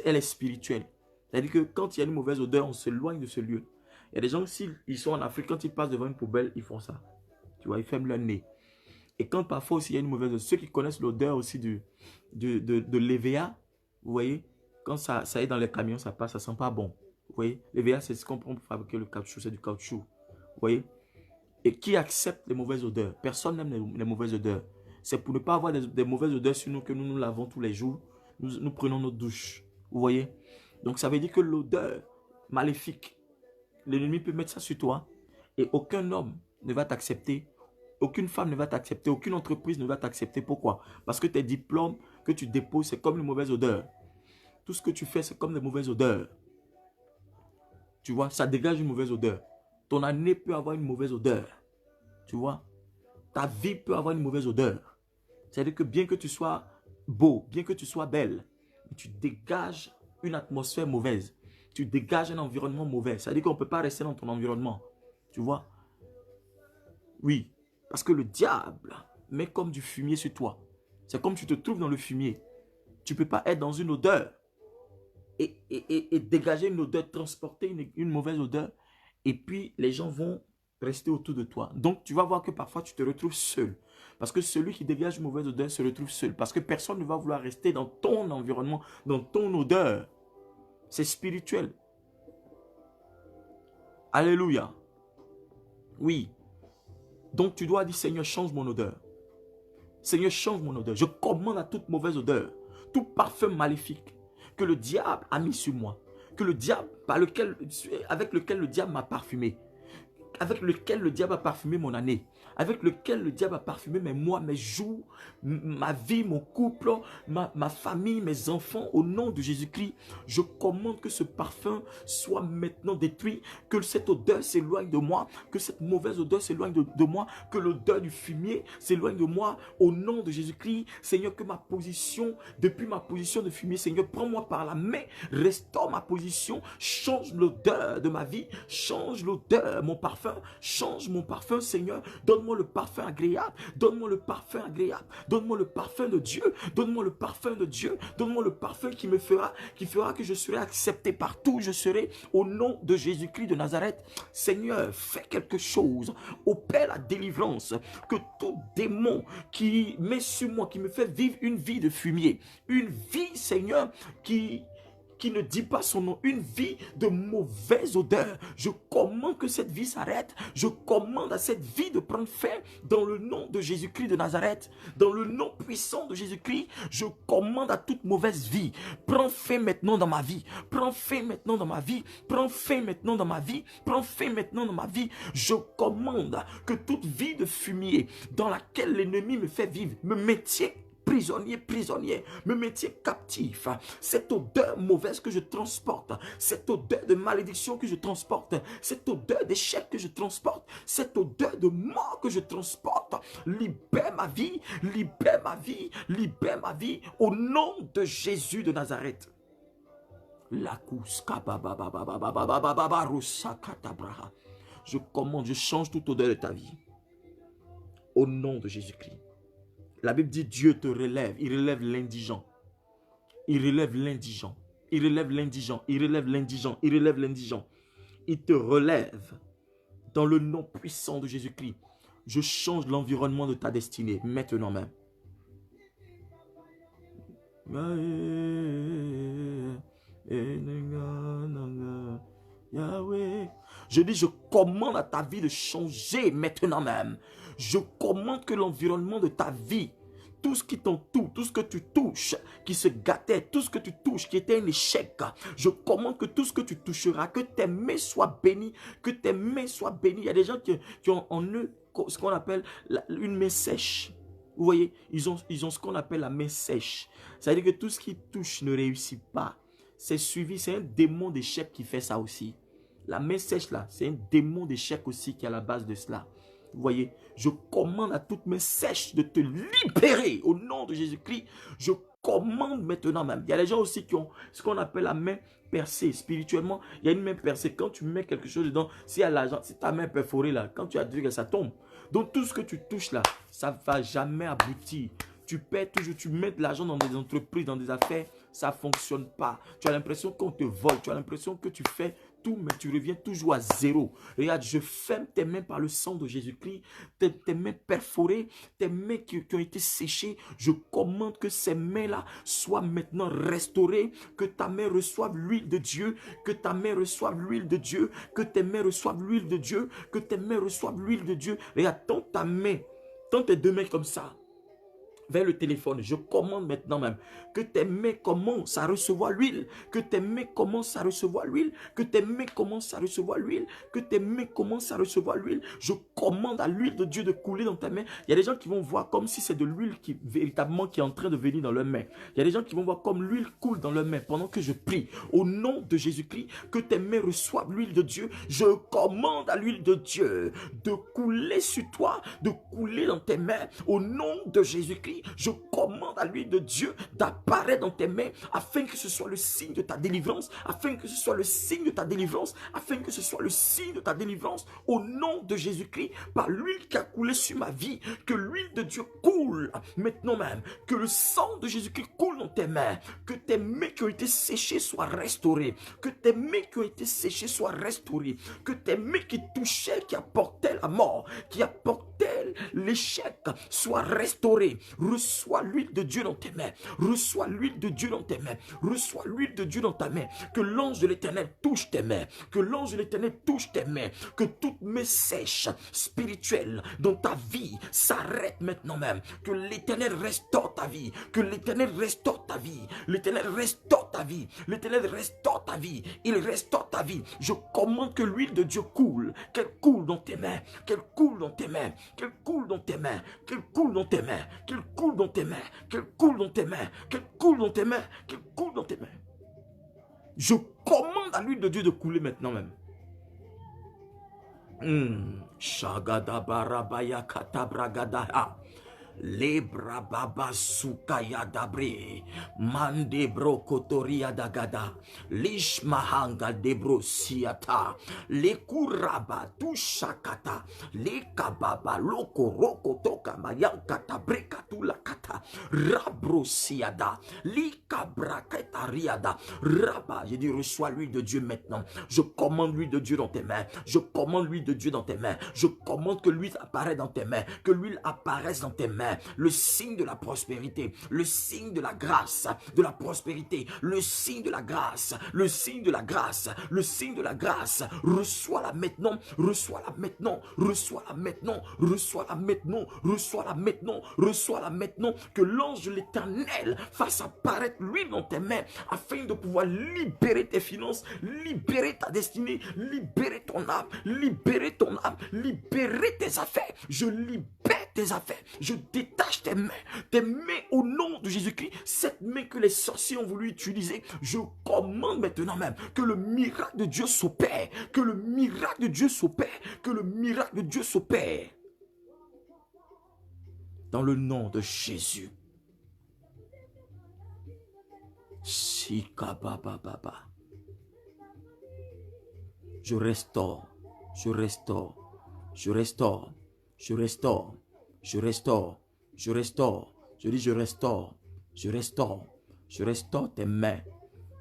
Elle est spirituelle. C'est-à-dire que quand il y a une mauvaise odeur, on s'éloigne de ce lieu. Il y a des gens, s'ils sont en Afrique, quand ils passent devant une poubelle, ils font ça. Tu vois, ils ferment leur nez. Et quand parfois aussi il y a une mauvaise odeur, ceux qui connaissent l'odeur aussi de l'EVA, vous voyez, quand ça est dans les camions, ça passe, ça sent pas bon. Vous voyez, l'EVA, c'est ce qu'on prend pour fabriquer le caoutchouc, c'est du caoutchouc. Vous voyez. Et qui accepte les mauvaises odeurs? Personne n'aime les mauvaises odeurs. C'est pour ne pas avoir des mauvaises odeurs sur nous que nous lavons tous les jours. Nous prenons notre douche. Vous voyez? Donc ça veut dire que l'odeur maléfique, l'ennemi peut mettre ça sur toi et aucun homme ne va t'accepter. Aucune femme ne va t'accepter. Aucune entreprise ne va t'accepter. Pourquoi? Parce que tes diplômes que tu déposes, c'est comme une mauvaise odeur. Tout ce que tu fais, c'est comme des mauvaises odeurs. Tu vois, ça dégage une mauvaise odeur. Ton année peut avoir une mauvaise odeur. Tu vois? Ta vie peut avoir une mauvaise odeur. C'est-à-dire que bien que tu sois beau, bien que tu sois belle, tu dégages une atmosphère mauvaise. Tu dégages un environnement mauvais. C'est-à-dire qu'on ne peut pas rester dans ton environnement. Tu vois? Oui. Parce que le diable met comme du fumier sur toi. C'est comme tu te trouves dans le fumier. Tu ne peux pas être dans une odeur et dégager une odeur, transporter une mauvaise odeur. Et puis, les gens vont rester autour de toi. Donc, tu vas voir que parfois, tu te retrouves seul. Parce que celui qui dégage une mauvaise odeur se retrouve seul. Parce que personne ne va vouloir rester dans ton environnement, dans ton odeur. C'est spirituel. Alléluia. Oui. Donc, tu dois dire, Seigneur, change mon odeur. Seigneur, change mon odeur. Je commande à toute mauvaise odeur, tout parfum maléfique que le diable a mis sur moi, que le diable, avec lequel le diable m'a parfumé, avec lequel le diable a parfumé mon année, avec lequel le diable a parfumé mes mois, mes jours, ma vie, mon couple, ma famille, mes enfants, au nom de Jésus-Christ, je commande que ce parfum soit maintenant détruit, que cette odeur s'éloigne de moi, que cette mauvaise odeur s'éloigne de moi, que l'odeur du fumier s'éloigne de moi, au nom de Jésus-Christ. Seigneur, que ma position, depuis ma position de fumier, Seigneur, prends-moi par la main, restaure ma position, change l'odeur de ma vie, change l'odeur, mon parfum, change mon parfum, Seigneur, donne-moi le parfum agréable, donne-moi le parfum agréable, donne-moi le parfum de Dieu, donne-moi le parfum de Dieu, donne-moi le parfum qui fera que je serai accepté partout où je serai, au nom de Jésus-Christ de Nazareth. Seigneur, fais quelque chose, opère la délivrance, que tout démon qui met sur moi, qui me fait vivre une vie de fumier, une vie, Seigneur, qui ne dit pas son nom, une vie de mauvaise odeur. Je commande que cette vie s'arrête. Je commande à cette vie de prendre fin dans le nom de Jésus-Christ de Nazareth. Dans le nom puissant de Jésus-Christ, je commande à toute mauvaise vie. Prends fin maintenant dans ma vie. Prends fin maintenant dans ma vie. Prends fin maintenant dans ma vie. Prends fin maintenant dans ma vie. Je commande que toute vie de fumier dans laquelle l'ennemi me fait vivre, me maintient prisonnier, me mettiez captif. Cette odeur mauvaise que je transporte, cette odeur de malédiction que je transporte, cette odeur d'échec que je transporte, cette odeur de mort que je transporte, libère ma vie, libère ma vie, libère ma vie, au nom de Jésus de Nazareth. Je commande, je change toute odeur de ta vie, au nom de Jésus-Christ. La Bible dit Dieu te relève, il relève l'indigent. Il relève l'indigent. Il relève l'indigent. Il relève l'indigent. Il relève l'indigent. Il te relève dans le nom puissant de Jésus-Christ. Je change l'environnement de ta destinée maintenant même. Je dis, je commande à ta vie de changer maintenant même. Je commande que l'environnement de ta vie, tout ce qui t'entoure, tout ce que tu touches, qui se gâtait, tout ce que tu touches, qui était un échec, je commande que tout ce que tu toucheras, que tes mains soient bénies, que tes mains soient bénies. Il y a des gens qui ont en eux ce qu'on appelle une main sèche. Vous voyez, ils ont ce qu'on appelle la main sèche. C'est-à-dire que tout ce qui touche ne réussit pas. C'est suivi, c'est un démon d'échec qui fait ça aussi. La main sèche là, c'est un démon d'échec aussi qui est à la base de cela. Vous voyez, je commande à toute main sèche de te libérer au nom de Jésus-Christ. Je commande maintenant même. Il y a des gens aussi qui ont ce qu'on appelle la main percée spirituellement. Il y a une main percée. Quand tu mets quelque chose dedans, s'il y a l'argent, si ta main est perforée là, quand tu as dit que ça tombe. Donc tout ce que tu touches là, ça ne va jamais aboutir. Tu perds toujours, tu mets de l'argent dans des entreprises, dans des affaires, ça ne fonctionne pas. Tu as l'impression qu'on te vole, tu as l'impression que tu fais tout, mais tu reviens toujours à zéro. Regarde, je ferme tes mains par le sang de Jésus-Christ, tes mains perforées, tes mains qui ont été séchées. Je commande que ces mains-là soient maintenant restaurées, que ta main reçoive l'huile de Dieu, que ta main reçoive l'huile de Dieu, que tes mains reçoivent l'huile de Dieu, que tes mains reçoivent l'huile de Dieu. Regarde, tends ta main, tends tes deux mains comme ça vers le téléphone. Je commande maintenant même que tes mains commencent à recevoir l'huile, que tes mains commencent à recevoir l'huile, que tes mains commencent à recevoir l'huile, que tes mains commencent à recevoir l'huile. Je commande à l'huile de Dieu de couler dans ta main. Il y a des gens qui vont voir comme si c'est de l'huile qui véritablement qui est en train de venir dans leurs mains. Il y a des gens qui vont voir comme l'huile coule dans leurs mains pendant que je prie. Au nom de Jésus-Christ, que tes mains reçoivent l'huile de Dieu. Je commande à l'huile de Dieu de couler sur toi, de couler dans tes mains. Au nom de Jésus-Christ, je commande à l'huile de Dieu d'apparaître dans tes mains afin que ce soit le signe de ta délivrance, afin que ce soit le signe de ta délivrance, afin que ce soit le signe de ta délivrance au nom de Jésus-Christ, par l'huile qui a coulé sur ma vie, que l'huile de Dieu coule maintenant même, que le sang de Jésus-Christ coule dans tes mains, que tes mains qui ont été séchées soient restaurées, que tes mains qui ont été séchées soient restaurées, que tes mains qui touchaient, qui apportaient la mort, qui apportaient l'échec soient restaurées. Reçois l'huile de Dieu dans tes mains. Reçois l'huile de Dieu dans tes mains. Reçois l'huile de Dieu dans ta main. Que l'ange de l'Éternel touche tes mains. Que l'ange de l'Éternel touche tes mains. Que toute main sèche spirituelle dans ta vie s'arrête maintenant même. Que l'Éternel restaure ta vie. Que l'Éternel restaure ta vie. L'Éternel restaure ta vie. L'Éternel restaure ta vie. Il restaure ta vie. Je commande que l'huile de Dieu coule. Qu'elle coule dans tes mains. Qu'elle coule dans tes mains. Qu'elle coule dans tes mains. Qu'elle coule dans tes mains. Qu'elle coule dans tes mains. Qu'elle coule dans tes mains. Qu'elle coule dans tes mains. Qu'elle coule dans tes mains. Je commande à l'huile de Dieu de couler maintenant même. Shagada barabaya katabragada. Lebra baba sukaya dabre mande bro kotoria dagada lish mahanga debro siata le kuraba tu shakata le kababa loko roko toka mayankata brekatula kata rabro siada li kabraketa riada raba. J'ai dit reçois l'huile de Dieu maintenant. Je commande l'huile de Dieu dans tes mains. Je commande l'huile de Dieu dans tes mains. Je commande que l'huile apparaisse dans tes mains, que l'huile apparaisse dans tes mains. Le signe de la prospérité, le signe de la grâce, de la prospérité, le signe de la grâce, le signe de la grâce, le signe de la grâce. Reçois-la maintenant, reçois-la maintenant, reçois-la maintenant, reçois-la maintenant, reçois-la maintenant, reçois-la maintenant. Que l'ange de l'Éternel fasse apparaître l'huile dans tes mains afin de pouvoir libérer tes finances, libérer ta destinée, libérer ton âme, libérer ton âme, libérer tes affaires. Je libère tes affaires. Je détache tes mains au nom de Jésus-Christ. Cette main que les sorciers ont voulu utiliser, je commande maintenant même que le miracle de Dieu s'opère, que le miracle de Dieu s'opère, que le miracle de Dieu s'opère. Dans le nom de Jésus. Shikabababa. Je restaure, je restaure, je restaure, je restaure, je restaure, je restaure. Je dis je restaure, je restaure, je restaure tes mains,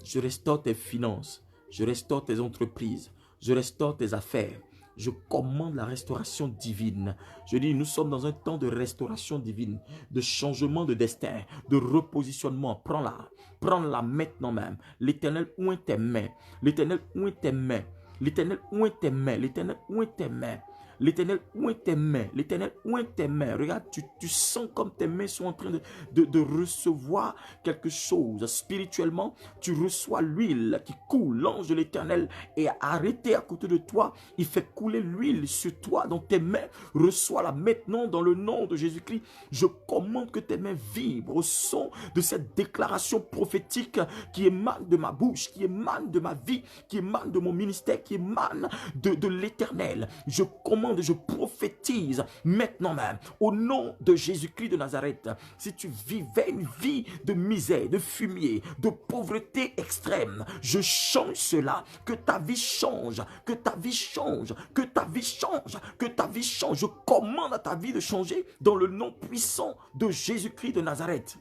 je restaure tes finances, je restaure tes entreprises, je restaure tes affaires. Je commande la restauration divine. Je dis, nous sommes dans un temps de restauration divine, de changement de destin, de repositionnement. Prends-la. Prends-la maintenant même. L'Éternel oint tes mains. L'Éternel oint tes mains. L'Éternel oint tes mains. L'Éternel oint tes mains. L'Éternel oint tes mains. L'Éternel oint tes mains. Regarde, tu sens comme tes mains sont en train de recevoir quelque chose. Spirituellement, tu reçois l'huile qui coule. L'ange de l'Éternel est arrêté à côté de toi. Il fait couler l'huile sur toi, dans tes mains. Reçois-la maintenant dans le nom de Jésus-Christ. Je commande que tes mains vibrent au son de cette déclaration prophétique qui émane de ma bouche, qui émane de ma vie, qui émane de mon ministère, qui émane de l'Éternel. Je commande, je prophétise maintenant même au nom de Jésus-Christ de Nazareth. Si tu vivais une vie de misère, de fumier, de pauvreté extrême, je change cela. Que ta vie change, que ta vie change, que ta vie change, que ta vie change. Je commande à ta vie de changer dans le nom puissant de Jésus-Christ de Nazareth.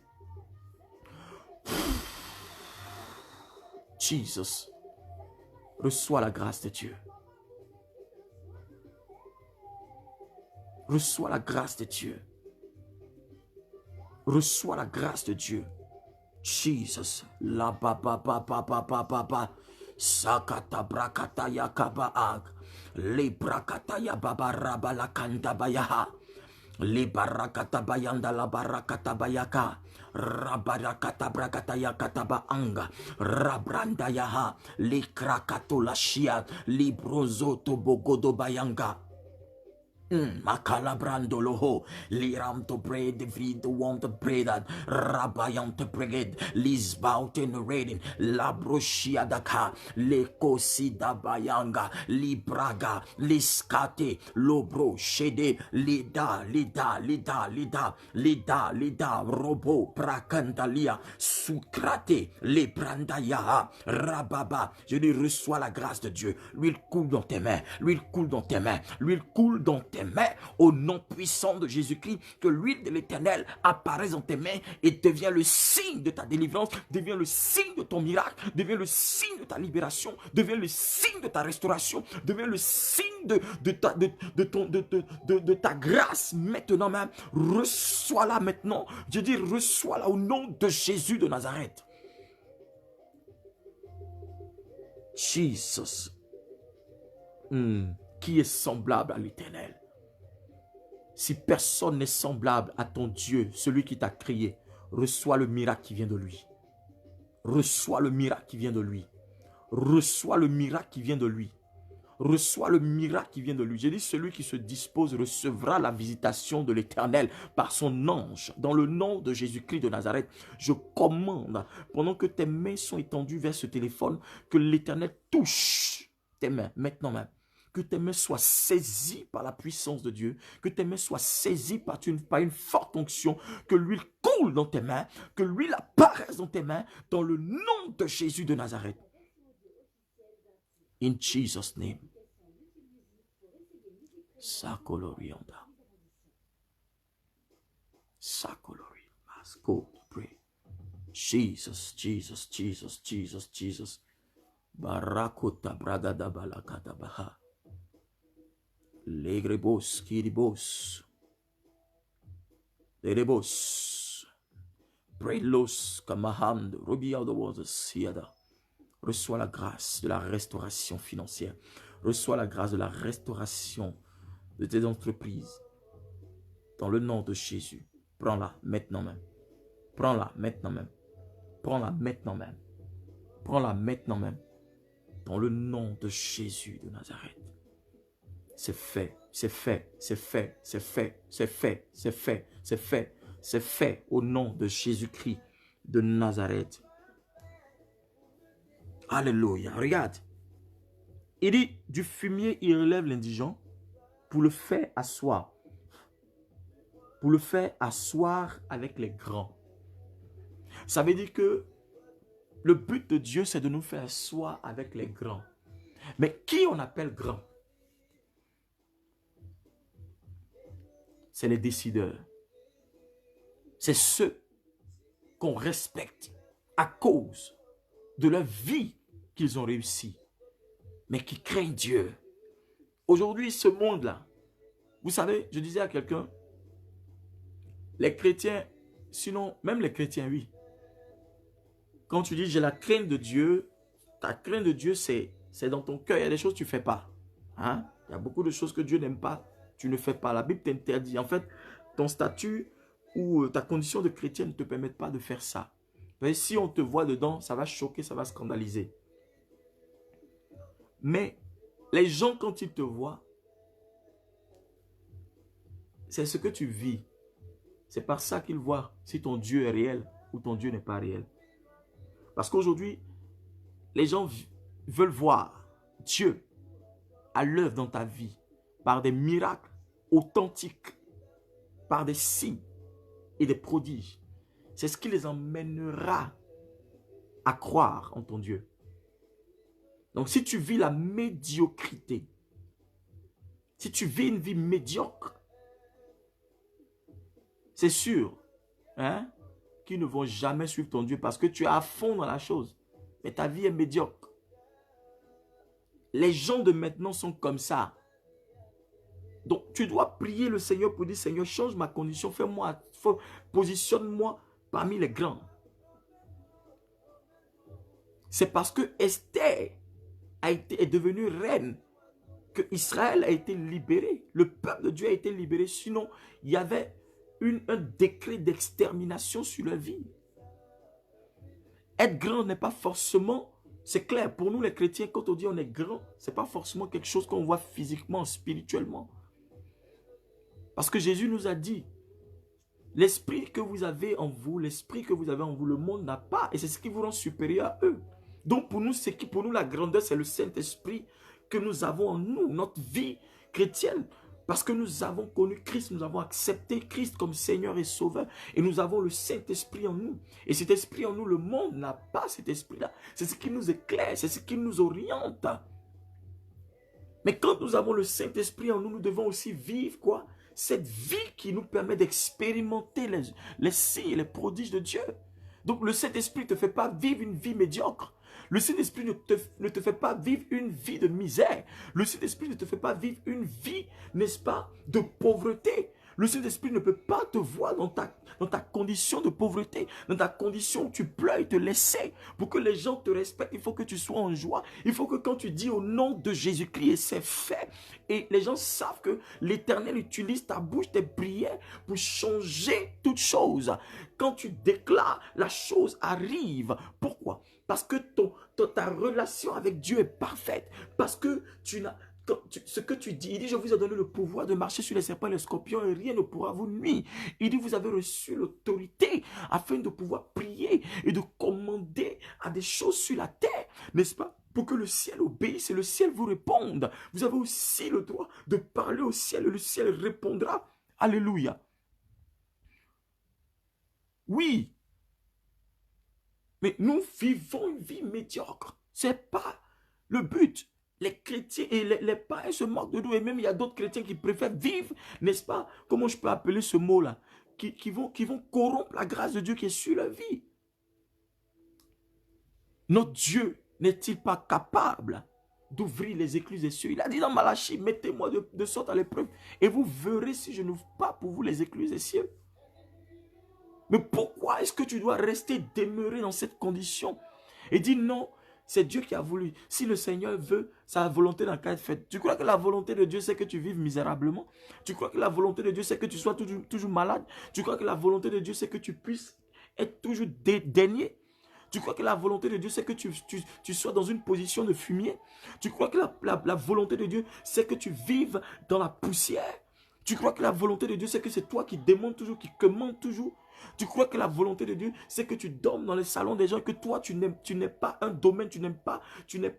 Jesus, reçois la grâce de Dieu. Reçois la grâce de Dieu. Reçois la grâce de Dieu. Jesus. La ba ba ba ba ba ba ba ba. Sakata brakata yakaba ag. Le brakata ya baba raba la kanda bayaha. Le barakata bayanda la barakata bayaka. Rabarakata brakata yakata ba anga. Rabranda yaha. Le krakato la shia. Le brozoto bogodo bayanga. Makalabrando loho, liram to bread, the feed the want to bread, rabayam to brigade, lisbout in the raiding, labroshia daka, lekosida bayanga, libraga, liskate, lobro, shede, lida, robo, prakandalia, sukrate, lebrandaya, rababa. Je lui reçois la grâce de Dieu. L'huile coule dans tes mains, l'huile coule dans tes mains, l'huile coule dans tes mains au nom puissant de Jésus-Christ. Que l'huile de l'Éternel apparaisse dans tes mains et devient le signe de ta délivrance, devient le signe de ton miracle, devient le signe de ta libération, devient le signe de ta restauration, devient le signe de ta grâce maintenant même. Reçois-la maintenant. Je dis reçois-la au nom de Jésus de Nazareth. Jesus. Qui est semblable à l'Éternel? Si personne n'est semblable à ton Dieu, celui qui t'a créé, reçois le miracle qui vient de lui. Reçois le miracle qui vient de lui. Reçois le miracle qui vient de lui. Reçois le miracle qui vient de lui. J'ai dit, celui qui se dispose recevra la visitation de l'Éternel par son ange. Dans le nom de Jésus-Christ de Nazareth, je commande, pendant que tes mains sont étendues vers ce téléphone, que l'Éternel touche tes mains, maintenant même. Que tes mains soient saisies par la puissance de Dieu. Que tes mains soient saisies par une forte onction. Que l'huile coule dans tes mains. Que l'huile apparaisse dans tes mains. Dans le nom de Jésus de Nazareth. In Jesus' name. Sakolorianda. Sakolori. Let's go to pray. Jesus, Jesus, Jesus, Jesus, Jesus. Barakota bragada balakata baha. Legrebos, kiribos. Lerebos. Prelos, kamahand, ruby out the waters, siada. Reçois la grâce de la restauration financière. Reçois la grâce de la restauration de tes entreprises. Dans le nom de Jésus. Prends-la maintenant même. Prends-la maintenant même. Prends-la maintenant même. Prends-la maintenant même. Dans le nom de Jésus de Nazareth. C'est fait, c'est fait, c'est fait, c'est fait, c'est fait, c'est fait, c'est fait, c'est fait au nom de Jésus-Christ de Nazareth. Alléluia. Regarde. Il dit, du fumier, il relève l'indigent pour le faire asseoir. Pour le faire asseoir avec les grands. Ça veut dire que le but de Dieu, c'est de nous faire asseoir avec les grands. Mais qui on appelle grand? C'est les décideurs. C'est ceux qu'on respecte à cause de leur vie qu'ils ont réussi, mais qui craignent Dieu. Aujourd'hui, ce monde-là, vous savez, je disais à quelqu'un, les chrétiens, sinon, même les chrétiens, oui. Quand tu dis, j'ai la crainte de Dieu, ta crainte de Dieu, c'est dans ton cœur. Il y a des choses que tu ne fais pas. Hein? Il y a beaucoup de choses que Dieu n'aime pas, tu ne fais pas. La Bible t'interdit. En fait, ton statut ou ta condition de chrétien ne te permet pas de faire ça. Mais si on te voit dedans, ça va choquer, ça va scandaliser. Mais les gens, quand ils te voient, c'est ce que tu vis. C'est par ça qu'ils voient si ton Dieu est réel ou ton Dieu n'est pas réel. Parce qu'aujourd'hui, les gens veulent voir Dieu à l'œuvre dans ta vie par des miracles authentiques, par des signes et des prodiges. C'est ce qui les emmènera à croire en ton Dieu. Donc si tu vis la médiocrité, si tu vis une vie médiocre, c'est sûr hein, qu'ils ne vont jamais suivre ton Dieu parce que tu es à fond dans la chose. Mais ta vie est médiocre. Les gens de maintenant sont comme ça. Donc tu dois prier le Seigneur pour dire, Seigneur, change ma condition, fais-moi, positionne-moi parmi les grands. C'est parce que Esther est devenue reine que Israël a été libéré. Le peuple de Dieu a été libéré. Sinon, il y avait un décret d'extermination sur leur vie. Être grand n'est pas forcément, c'est clair, pour nous les chrétiens, quand on dit on est grand, ce n'est pas forcément quelque chose qu'on voit physiquement, spirituellement. Parce que Jésus nous a dit, l'esprit que vous avez en vous, le monde n'a pas. Et c'est ce qui vous rend supérieur à eux. Donc pour nous, la grandeur, c'est le Saint-Esprit que nous avons en nous, notre vie chrétienne. Parce que nous avons connu Christ, nous avons accepté Christ comme Seigneur et Sauveur. Et nous avons le Saint-Esprit en nous. Et cet esprit en nous, le monde n'a pas cet esprit-là. C'est ce qui nous éclaire, c'est ce qui nous oriente. Mais quand nous avons le Saint-Esprit en nous, nous devons aussi vivre quoi? Cette vie qui nous permet d'expérimenter les signes et les prodiges de Dieu. Donc le Saint-Esprit ne te fait pas vivre une vie médiocre. Le Saint-Esprit ne te fait pas vivre une vie de misère. Le Saint-Esprit ne te fait pas vivre une vie, n'est-ce pas, de pauvreté. Le Saint-Esprit ne peut pas te voir dans ta condition de pauvreté, dans ta condition où tu pleures et te laisser. Pour que les gens te respectent, il faut que tu sois en joie. Il faut que quand tu dis au nom de Jésus-Christ, et c'est fait. Et les gens savent que l'Éternel utilise ta bouche, tes prières pour changer toute chose. Quand tu déclares, la chose arrive. Pourquoi? Parce que ta relation avec Dieu est parfaite. Parce que ce que tu dis, il dit, je vous ai donné le pouvoir de marcher sur les serpents et les scorpions et rien ne pourra vous nuire. Il dit, vous avez reçu l'autorité afin de pouvoir prier et de commander à des choses sur la terre, n'est-ce pas? Pour que le ciel obéisse et le ciel vous réponde. Vous avez aussi le droit de parler au ciel et le ciel répondra. Alléluia. Oui. Mais nous vivons une vie médiocre. Ce n'est pas le but. Les chrétiens et les païens se moquent de nous. Et même il y a d'autres chrétiens qui préfèrent vivre, n'est-ce pas? Comment je peux appeler ce mot-là? Qui vont corrompre la grâce de Dieu qui est sur leur vie. Notre Dieu n'est-il pas capable d'ouvrir les écluses des cieux? Il a dit dans Malachie, mettez-moi de sorte à l'épreuve et vous verrez si je n'ouvre pas pour vous les écluses des cieux. Mais pourquoi est-ce que tu dois rester demeuré dans cette condition? Et dis non, c'est Dieu qui a voulu. Si le Seigneur veut, sa volonté n'a qu'à être faite. Tu crois que la volonté de Dieu, c'est que tu vives misérablement? Tu crois que la volonté de Dieu, c'est que tu sois toujours malade? Tu crois que la volonté de Dieu, c'est que tu puisses être toujours dédaigné? Tu crois que la volonté de Dieu, c'est que tu sois dans une position de fumier? Tu crois que la volonté de Dieu, c'est que tu vives dans la poussière? Tu crois que la volonté de Dieu, c'est que c'est toi qui demandes toujours, qui commandes toujours? Tu crois que la volonté de Dieu, c'est que tu dormes dans les salons des gens, que toi, tu n'es pas un domaine, tu n'es pas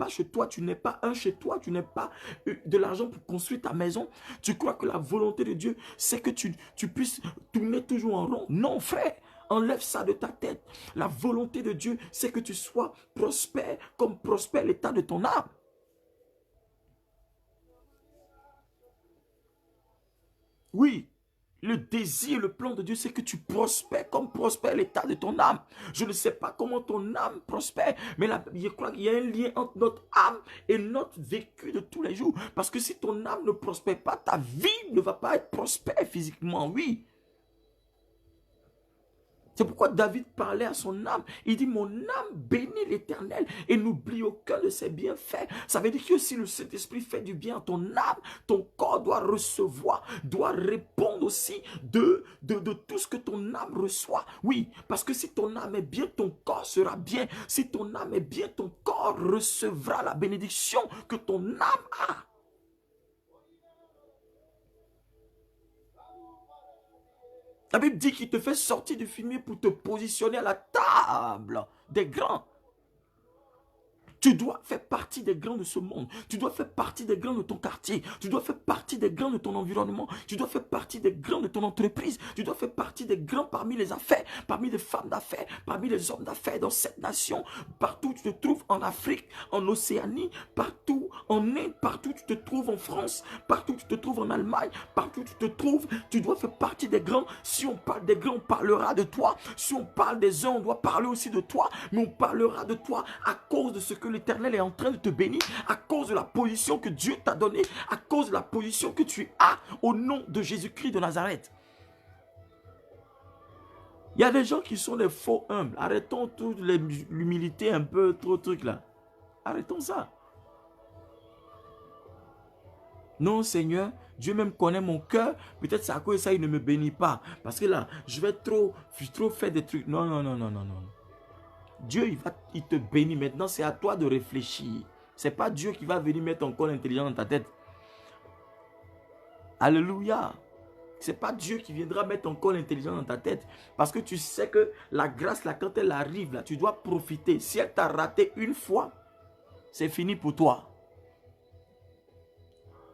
chez toi, tu n'es pas un chez toi, tu n'es pas de l'argent pour construire ta maison? Tu crois que la volonté de Dieu, c'est que tu puisses tourner toujours en rond? Non, frère. Enlève ça de ta tête. La volonté de Dieu, c'est que tu sois prospère comme prospère l'état de ton âme. Oui, le désir, le plan de Dieu, c'est que tu prospères comme prospère l'état de ton âme. Je ne sais pas comment ton âme prospère, mais là, je crois qu'il y a un lien entre notre âme et notre vécu de tous les jours. Parce que si ton âme ne prospère pas, ta vie ne va pas être prospère physiquement, oui. C'est pourquoi David parlait à son âme. Il dit, mon âme bénit l'Éternel et n'oublie aucun de ses bienfaits. Ça veut dire que si le Saint-Esprit fait du bien à ton âme, ton corps doit recevoir, doit répondre aussi de tout ce que ton âme reçoit. Oui, parce que si ton âme est bien, ton corps sera bien. Si ton âme est bien, ton corps recevra la bénédiction que ton âme a. La Bible dit qu'il te fait sortir du fumier pour te positionner à la table des grands. Tu dois faire partie des grands de ce monde. Tu dois faire partie des grands de ton quartier. Tu dois faire partie des grands de ton environnement. Tu dois faire partie des grands de ton entreprise. Tu dois faire partie des grands parmi les affaires, parmi les femmes d'affaires, parmi les hommes d'affaires dans cette nation. Partout où tu te trouves en Afrique, en Océanie, partout en Inde, partout où tu te trouves en France, partout où tu te trouves en Allemagne, partout où tu te trouves, tu dois faire partie des grands. Si on parle des grands, on parlera de toi. Si on parle des uns, on doit parler aussi de toi. Mais on parlera de toi à cause de ce que l'Éternel est en train de te bénir, à cause de la position que Dieu t'a donnée, à cause de la position que tu as au nom de Jésus-Christ de Nazareth. Il y a des gens qui sont des faux humbles. Arrêtons toute l'humilité un peu trop truc là. Arrêtons ça. Non, Seigneur, Dieu même connaît mon cœur. Peut-être c'est à cause de ça il ne me bénit pas. Parce que là, je vais trop faire des trucs. Non, non, non, non, non, non. Dieu, il te bénit maintenant, c'est à toi de réfléchir. Ce n'est pas Dieu qui va venir mettre ton corps intelligent dans ta tête. Alléluia. Ce n'est pas Dieu qui viendra mettre ton corps intelligent dans ta tête. Parce que tu sais que la grâce, là, quand elle arrive, là, tu dois profiter. Si elle t'a raté une fois, c'est fini pour toi.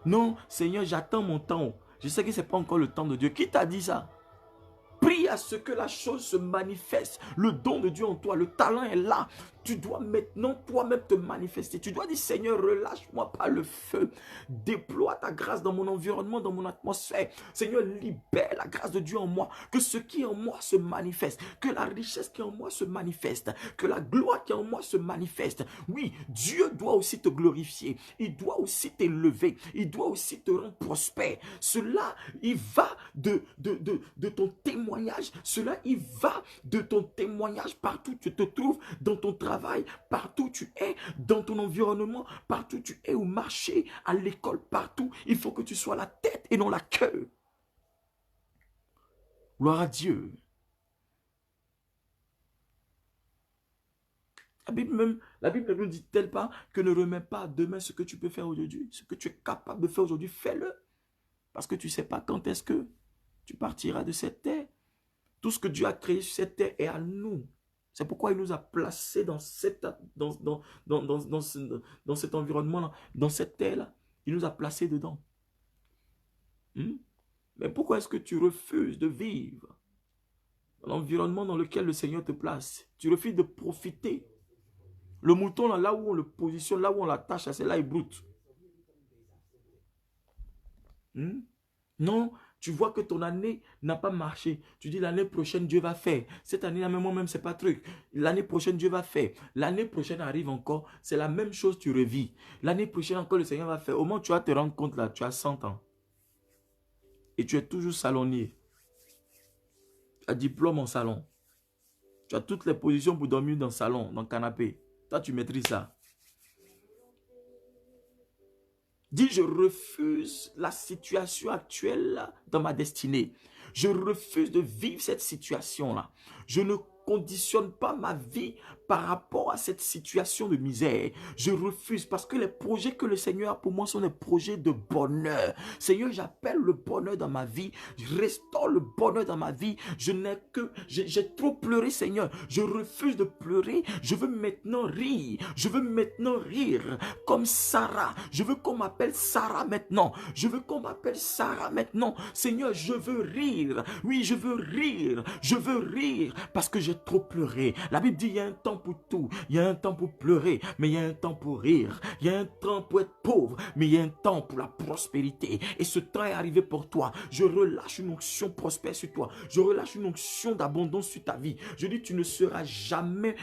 Non, Seigneur, j'attends mon temps. Je sais que ce n'est pas encore le temps de Dieu. Qui t'a dit ça? Prie à ce que la chose se manifeste. Le don de Dieu en toi, le talent est là. Tu dois maintenant toi-même te manifester. Tu dois dire, Seigneur, relâche-moi par le feu. Déploie ta grâce dans mon environnement, dans mon atmosphère. Seigneur, libère la grâce de Dieu en moi. Que ce qui est en moi se manifeste. Que la richesse qui est en moi se manifeste. Que la gloire qui est en moi se manifeste. Oui, Dieu doit aussi te glorifier. Il doit aussi t'élever. Il doit aussi te rendre prospère. Cela, il va de ton témoignage. Cela, il va de ton témoignage partout où tu te trouves, dans ton travail, partout où tu es, dans ton environnement, partout où tu es au marché, à l'école, partout. Il faut que tu sois la tête et non la queue. Gloire à Dieu. La Bible ne nous dit-elle pas que ne remets pas demain ce que tu peux faire aujourd'hui. Ce que tu es capable de faire aujourd'hui, fais-le. Parce que tu ne sais pas quand est-ce que tu partiras de cette terre. Tout ce que Dieu a créé sur cette terre est à nous. C'est pourquoi il nous a placés dans cet environnement-là, dans cette terre-là. Il nous a placés dedans. Mais pourquoi est-ce que tu refuses de vivre dans l'environnement dans lequel le Seigneur te place? Tu refuses de profiter. Le mouton, là où on le positionne, là où on l'attache, c'est là il broute. Non, tu vois que ton année n'a pas marché. Tu dis l'année prochaine, Dieu va faire. Cette année-là, moi-même, c'est pas truc. L'année prochaine, Dieu va faire. L'année prochaine arrive encore. C'est la même chose, tu revis. L'année prochaine encore, le Seigneur va faire. Au moins, tu vas te rendre compte là, tu as 100 ans. Et tu es toujours salonnier. Tu as diplôme en salon. Tu as toutes les positions pour dormir dans le salon, dans le canapé. Toi, tu maîtrises ça. Dis, je refuse la situation actuelle dans ma destinée. Je refuse de vivre cette situation-là. Je ne conditionne pas ma vie par rapport à cette situation de misère. Je refuse parce que les projets que le Seigneur a pour moi sont des projets de bonheur. Seigneur, j'appelle le bonheur dans ma vie. Je restaure le bonheur dans ma vie. J'ai trop pleuré, Seigneur. Je refuse de pleurer. Je veux maintenant rire. Je veux maintenant rire comme Sarah. Je veux qu'on m'appelle Sarah maintenant. Je veux qu'on m'appelle Sarah maintenant. Seigneur, je veux rire. Oui, je veux rire. Je veux rire parce que j'ai trop pleuré. La Bible dit, il y a un temps pour tout. Il y a un temps pour pleurer, mais il y a un temps pour rire. Il y a un temps pour être pauvre, mais il y a un temps pour la prospérité. Et ce temps est arrivé pour toi. Je relâche une onction prospère sur toi. Je relâche une onction d'abondance sur ta vie. Je dis, tu ne seras jamais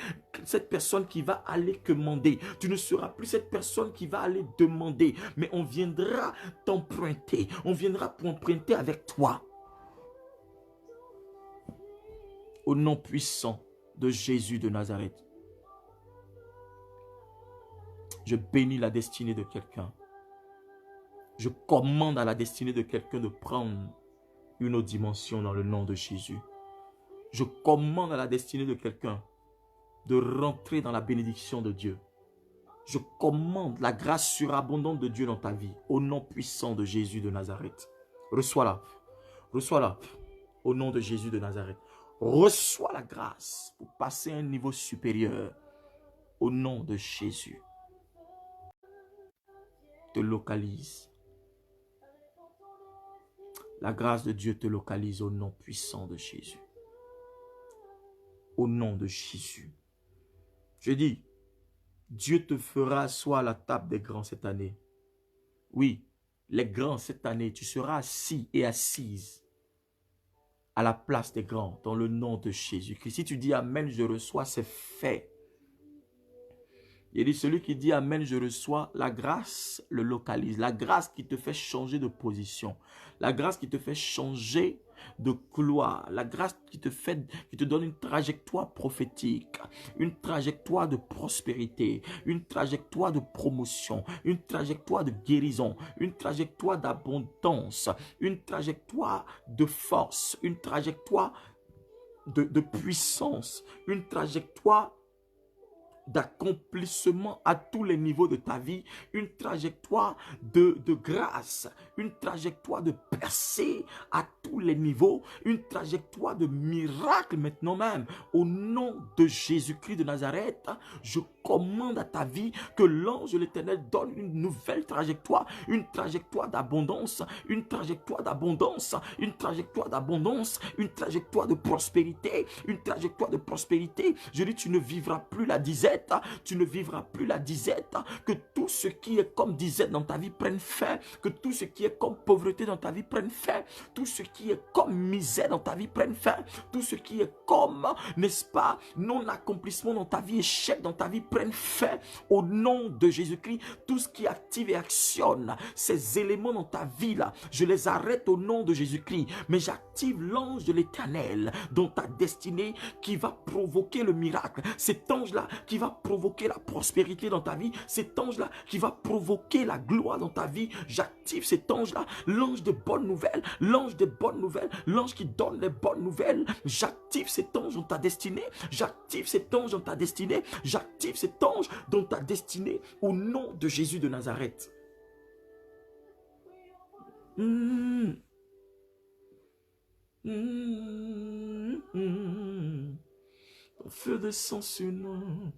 cette personne qui va aller commander. Tu ne seras plus cette personne qui va aller demander. Mais on viendra t'emprunter. On viendra pour emprunter avec toi. Au nom puissant de Jésus de Nazareth. Je bénis la destinée de quelqu'un. Je commande à la destinée de quelqu'un de prendre une autre dimension dans le nom de Jésus. Je commande à la destinée de quelqu'un de rentrer dans la bénédiction de Dieu. Je commande la grâce surabondante de Dieu dans ta vie. Au nom puissant de Jésus de Nazareth. Reçois-la. Reçois-la. Au nom de Jésus de Nazareth. Reçois la grâce pour passer à un niveau supérieur. Au nom de Jésus. Te localise. La grâce de Dieu te localise au nom puissant de Jésus. Au nom de Jésus. Je dis, Dieu te fera asseoir à la table des grands cette année. Oui, les grands cette année, tu seras assis et assise à la place des grands, dans le nom de Jésus-Christ. Si tu dis Amen, je reçois, c'est fait. Il dit, celui qui dit Amen, je reçois, la grâce le localise. La grâce qui te fait changer de position. La grâce qui te fait changer de couloir. La grâce qui te donne une trajectoire prophétique. Une trajectoire de prospérité. Une trajectoire de promotion. Une trajectoire de guérison. Une trajectoire d'abondance. Une trajectoire de force. Une trajectoire de puissance. Une trajectoire d'accomplissement à tous les niveaux de ta vie, une trajectoire de grâce, une trajectoire de percée à tous les niveaux, une trajectoire de miracle maintenant même. Au nom de Jésus-Christ de Nazareth, je commande à ta vie que l'ange de l'Éternel donne une nouvelle trajectoire d'abondance, une trajectoire d'abondance, une trajectoire d'abondance, une trajectoire de prospérité, une trajectoire de prospérité. Je dis, tu ne vivras plus la disette, tu ne vivras plus la disette, que tout ce qui est comme disette dans ta vie prenne fin, que tout ce qui est comme pauvreté dans ta vie prenne fin, tout ce qui est comme misère dans ta vie prenne fin, tout ce qui est comme, n'est-ce pas, non-accomplissement dans ta vie, échec dans ta vie prenne fin au nom de Jésus-Christ. Tout ce qui active et actionne ces éléments dans ta vie là, je les arrête au nom de Jésus-Christ, mais j'active l'ange de l'Éternel dans ta destinée qui va provoquer le miracle, cet ange là qui va provoquer la prospérité dans ta vie, cet ange là qui va provoquer la gloire dans ta vie. J'active cet ange là, l'ange de bonnes nouvelles, l'ange des bonnes nouvelles, l'ange qui donne les bonnes nouvelles. J'active cet ange dans ta destinée, j'active cet ange dans ta destinée, j'active cet ange dans ta destinée au nom de Jésus de Nazareth. Feu de sang sur nous.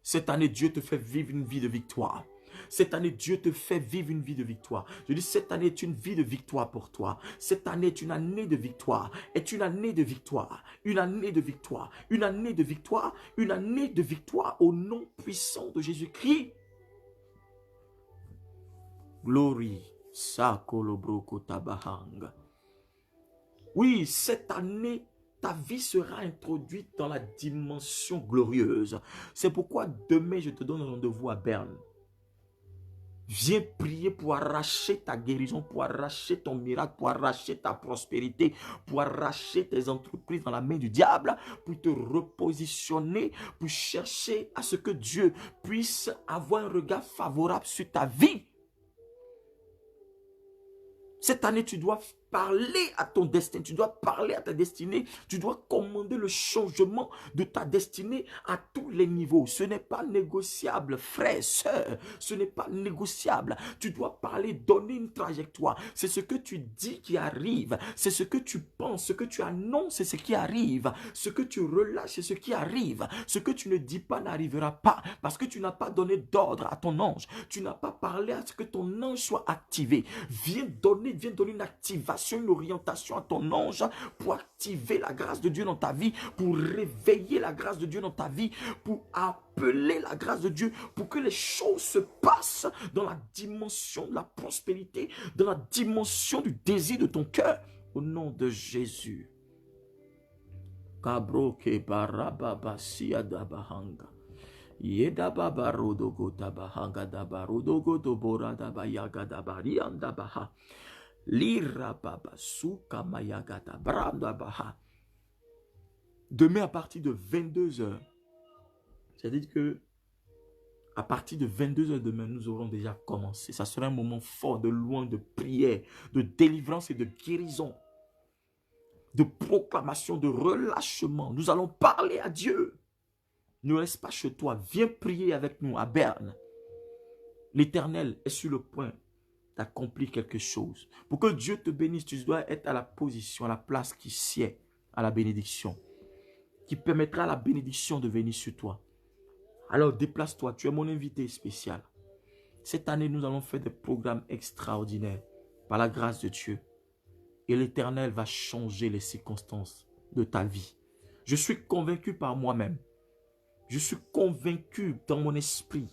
Cette année, Dieu te fait vivre une vie de victoire. Cette année, Dieu te fait vivre une vie de victoire. Je dis, cette année est une vie de victoire pour toi. Cette année est une année de victoire. Est une année de victoire. Une année de victoire. Une année de victoire. Une année de victoire au nom puissant de Jésus-Christ. Glory. Sakolobroko tabahanga. Oui, cette année, ta vie sera introduite dans la dimension glorieuse. C'est pourquoi demain, je te donne rendez-vous à Berne. Viens prier pour arracher ta guérison, pour arracher ton miracle, pour arracher ta prospérité, pour arracher tes entreprises dans la main du diable, pour te repositionner, pour chercher à ce que Dieu puisse avoir un regard favorable sur ta vie. Cette année, tu dois parler à ton destin, tu dois parler à ta destinée, tu dois commander le changement de ta destinée à tous les niveaux. Ce n'est pas négociable, frère, sœur, ce n'est pas négociable. Tu dois parler, donner une trajectoire. C'est ce que tu dis qui arrive, c'est ce que tu penses, ce que tu annonces, c'est ce qui arrive. Ce que tu relâches, c'est ce qui arrive. Ce que tu ne dis pas n'arrivera pas parce que tu n'as pas donné d'ordre à ton ange. Tu n'as pas parlé à ce que ton ange soit activé. Viens donner une activation, une orientation à ton ange pour activer la grâce de Dieu dans ta vie, pour réveiller la grâce de Dieu dans ta vie, pour appeler la grâce de Dieu, pour que les choses se passent dans la dimension de la prospérité, dans la dimension du désir de ton cœur, au nom de Jésus. Kabroke barababa siadabahanga. Yedababa rodogo tabahanga dabarodogo dobora dabayaga dabariandabaha. Lira baba suka mayagata branda baha. Demain à partir de 22h, c'est-à-dire que à partir de 22h demain, nous aurons déjà commencé. Ça sera un moment fort de louange, de prière, de délivrance et de guérison, de proclamation, de relâchement. Nous allons parler à Dieu. Ne reste pas chez toi, viens prier avec nous à Berne. L'Éternel est sur le point d'accomplir quelque chose. Pour que Dieu te bénisse, tu dois être à la position, à la place qui sied à la bénédiction, qui permettra à la bénédiction de venir sur toi. Alors déplace-toi, tu es mon invité spécial. Cette année, nous allons faire des programmes extraordinaires par la grâce de Dieu. Et l'Éternel va changer les circonstances de ta vie. Je suis convaincu par moi-même. Je suis convaincu dans mon esprit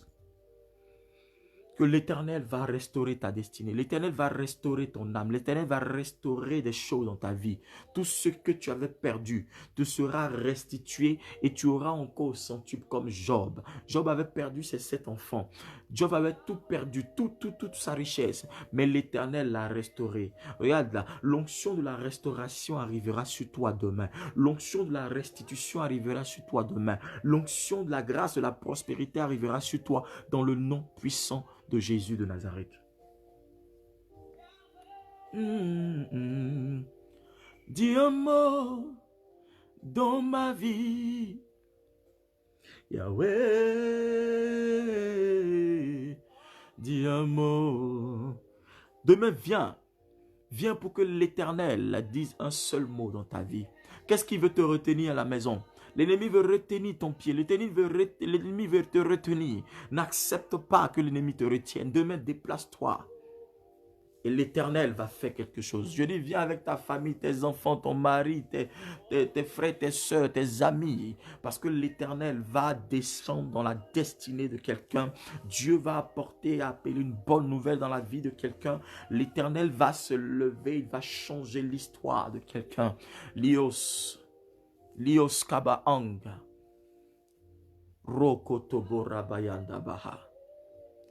que l'Éternel va restaurer ta destinée. L'Éternel va restaurer ton âme. L'Éternel va restaurer des choses dans ta vie. Tout ce que tu avais perdu te sera restitué et tu auras encore au centuple comme Job. Job avait perdu ses 7 enfants. Job avait tout perdu, toute sa richesse. Mais l'Éternel l'a restauré. Regarde là, l'onction de la restauration arrivera sur toi demain. L'onction de la restitution arrivera sur toi demain. L'onction de la grâce, de la prospérité arrivera sur toi dans le nom puissant de Jésus de Nazareth. Dis un mot dans ma vie, Yahweh. Dis un mot. Demain, viens pour que l'Éternel dise un seul mot dans ta vie. Qu'est-ce qui veut te retenir à la maison? L'ennemi veut retenir ton pied. L'ennemi veut te retenir. N'accepte pas que l'ennemi te retienne. Demain, déplace-toi. Et l'Éternel va faire quelque chose. Je dis, viens avec ta famille, tes enfants, ton mari, tes frères, tes soeurs, tes amis. Parce que l'Éternel va descendre dans la destinée de quelqu'un. Dieu va apporter et appeler une bonne nouvelle dans la vie de quelqu'un. L'Éternel va se lever, il va changer l'histoire de quelqu'un. Lios Kabaanga. Rokotobo Rabayanda Baha.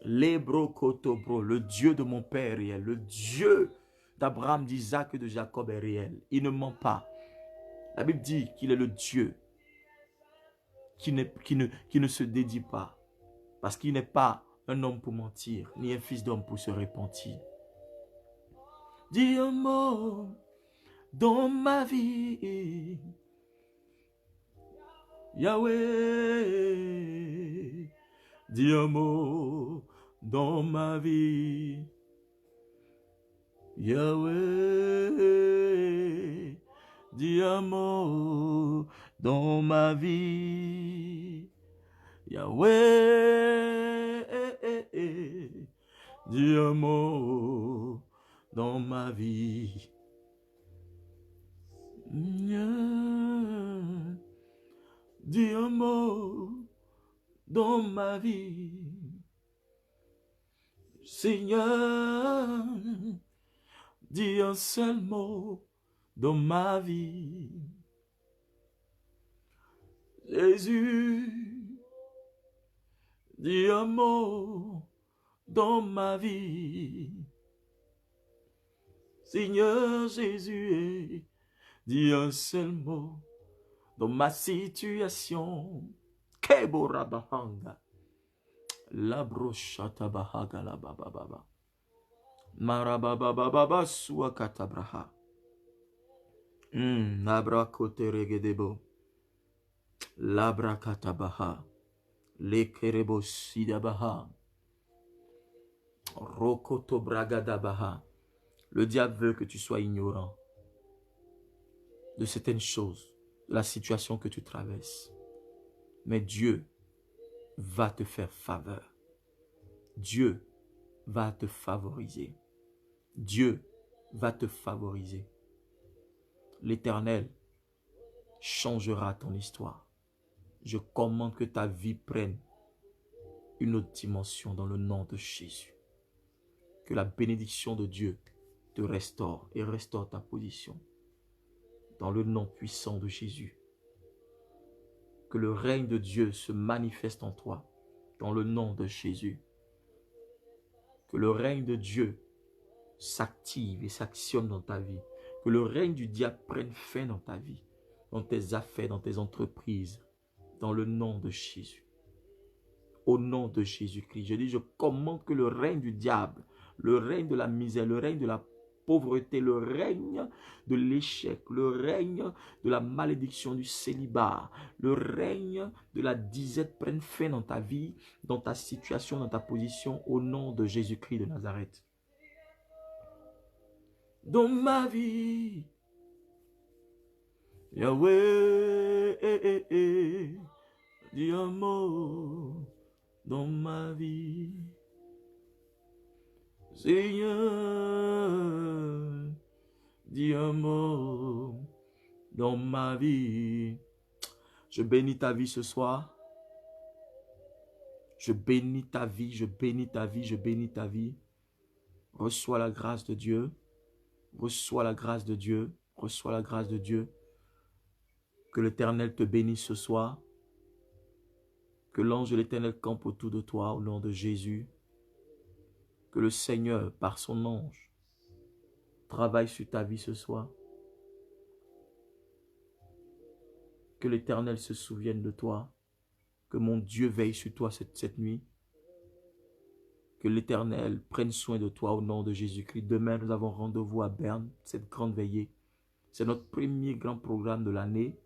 Lebro Kotobro, le Dieu de mon père est réel, le Dieu d'Abraham, d'Isaac et de Jacob est réel. Il ne ment pas. La Bible dit qu'il est le Dieu qui ne se dédie pas. Parce qu'il n'est pas un homme pour mentir, ni un fils d'homme pour se repentir. Dis un mot dans ma vie, Yahweh. Dis un mot dans ma vie, Yahweh. Dis un mot dans ma vie, Yahweh. Dis un mot dans ma vie. Dis un mot dans ma vie, Seigneur, dis un seul mot dans ma vie. Jésus, dis un mot dans ma vie. Seigneur Jésus, dis un seul mot dans ma situation. Kebora bahanga. La brochata bahaga la baba baba. Marababa baba suakata braha. Nabra kote regedebo. Labra katabaha. Lekerebo sidabaha. Rokoto bragadabaha. Le diable veut que tu sois ignorant de certaines choses, de la situation que tu traverses. Mais Dieu va te faire faveur. Dieu va te favoriser. Dieu va te favoriser. L'Éternel changera ton histoire. Je commande que ta vie prenne une autre dimension dans le nom de Jésus. Que la bénédiction de Dieu te restaure et restaure ta position. Dans le nom puissant de Jésus. Que le règne de Dieu se manifeste en toi. Dans le nom de Jésus. Que le règne de Dieu s'active et s'actionne dans ta vie. Que le règne du diable prenne fin dans ta vie. Dans tes affaires, dans tes entreprises. Dans le nom de Jésus. Au nom de Jésus-Christ. Je dis, je commande que le règne du diable, le règne de la misère, le règne de la pauvreté, le règne de l'échec, le règne de la malédiction du célibat, le règne de la disette prenne fin dans ta vie, dans ta situation, dans ta position, au nom de Jésus-Christ de Nazareth. Dans ma vie, Yahweh, dis un mot dans ma vie. Seigneur, dis un mot dans ma vie. Je bénis ta vie ce soir. Je bénis ta vie, je bénis ta vie, je bénis ta vie. Reçois la grâce de Dieu. Reçois la grâce de Dieu. Reçois la grâce de Dieu. Que l'Éternel te bénisse ce soir. Que l'ange de l'Éternel campe autour de toi au nom de Jésus. Que le Seigneur, par son ange, travaille sur ta vie ce soir. Que l'Éternel se souvienne de toi. Que mon Dieu veille sur toi cette nuit. Que l'Éternel prenne soin de toi au nom de Jésus-Christ. Demain, nous avons rendez-vous à Berne, cette grande veillée. C'est notre premier grand programme de l'année.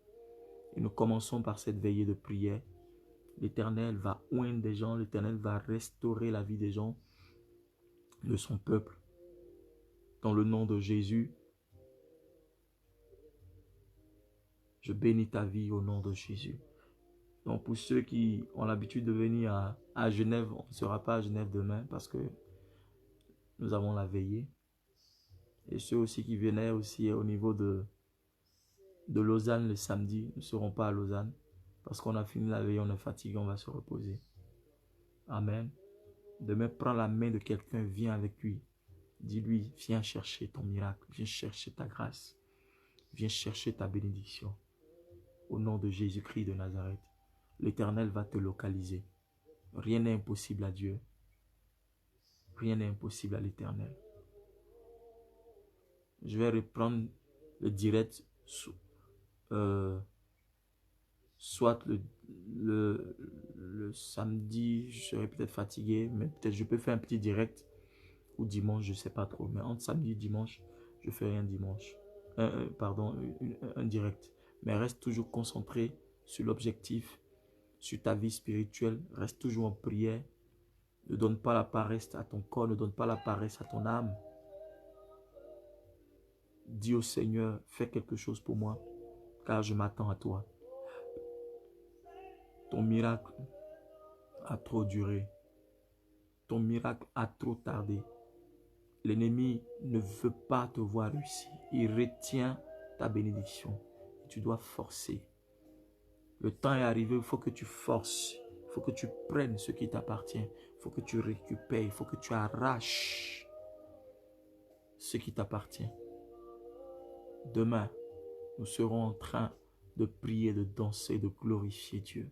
Et nous commençons par cette veillée de prière. L'Éternel va oindre des gens. L'Éternel va restaurer la vie des gens, de son peuple. Dans le nom de Jésus. Je bénis ta vie au nom de Jésus. Donc pour ceux qui ont l'habitude de venir à Genève, on ne sera pas à Genève demain parce que nous avons la veillée. Et ceux aussi qui venaient aussi au niveau de Lausanne le samedi, nous ne serons pas à Lausanne parce qu'on a fini la veillée, on est fatigué, on va se reposer. Amen. Demain, prends la main de quelqu'un, viens avec lui. Dis-lui, viens chercher ton miracle, viens chercher ta grâce, viens chercher ta bénédiction. Au nom de Jésus-Christ de Nazareth, l'Éternel va te localiser. Rien n'est impossible à Dieu. Rien n'est impossible à l'Éternel. Je vais reprendre le direct, soit le samedi, je serai peut-être fatigué, mais peut-être je peux faire un petit direct, ou dimanche, je ne sais pas trop. Mais entre samedi et dimanche, je ferai un dimanche. Un direct. Mais reste toujours concentré sur l'objectif, sur ta vie spirituelle. Reste toujours en prière. Ne donne pas la paresse à ton corps, ne donne pas la paresse à ton âme. Dis au Seigneur, fais quelque chose pour moi, car je m'attends à toi. Ton miracle a trop duré. Ton miracle a trop tardé. L'ennemi ne veut pas te voir réussir. Il retient ta bénédiction. Tu dois forcer. Le temps est arrivé, il faut que tu forces. Il faut que tu prennes ce qui t'appartient. Il faut que tu récupères. Il faut que tu arraches ce qui t'appartient. Demain, nous serons en train de prier, de danser, de glorifier Dieu.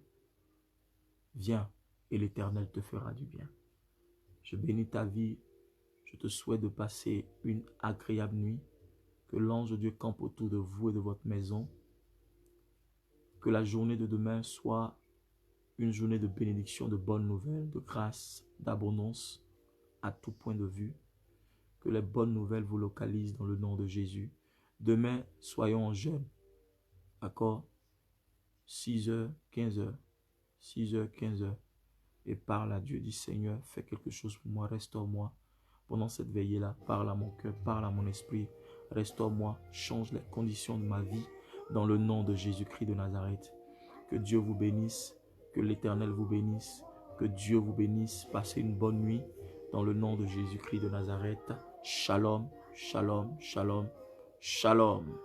Viens et l'Éternel te fera du bien. Je bénis ta vie. Je te souhaite de passer une agréable nuit. Que l'ange de Dieu campe autour de vous et de votre maison. Que la journée de demain soit une journée de bénédiction, de bonnes nouvelles, de grâce, d'abondance à tout point de vue. Que les bonnes nouvelles vous localisent dans le nom de Jésus. Demain, soyons en jeûne. D'accord? 6h, 15h. 6h, 15h. Et parle à Dieu. Dis Seigneur, fais quelque chose pour moi, restaure-moi. Pendant cette veillée-là, parle à mon cœur, parle à mon esprit. Restaure-moi, change les conditions de ma vie dans le nom de Jésus-Christ de Nazareth. Que Dieu vous bénisse, que l'Éternel vous bénisse, que Dieu vous bénisse. Passez une bonne nuit dans le nom de Jésus-Christ de Nazareth. Shalom, shalom, shalom, shalom.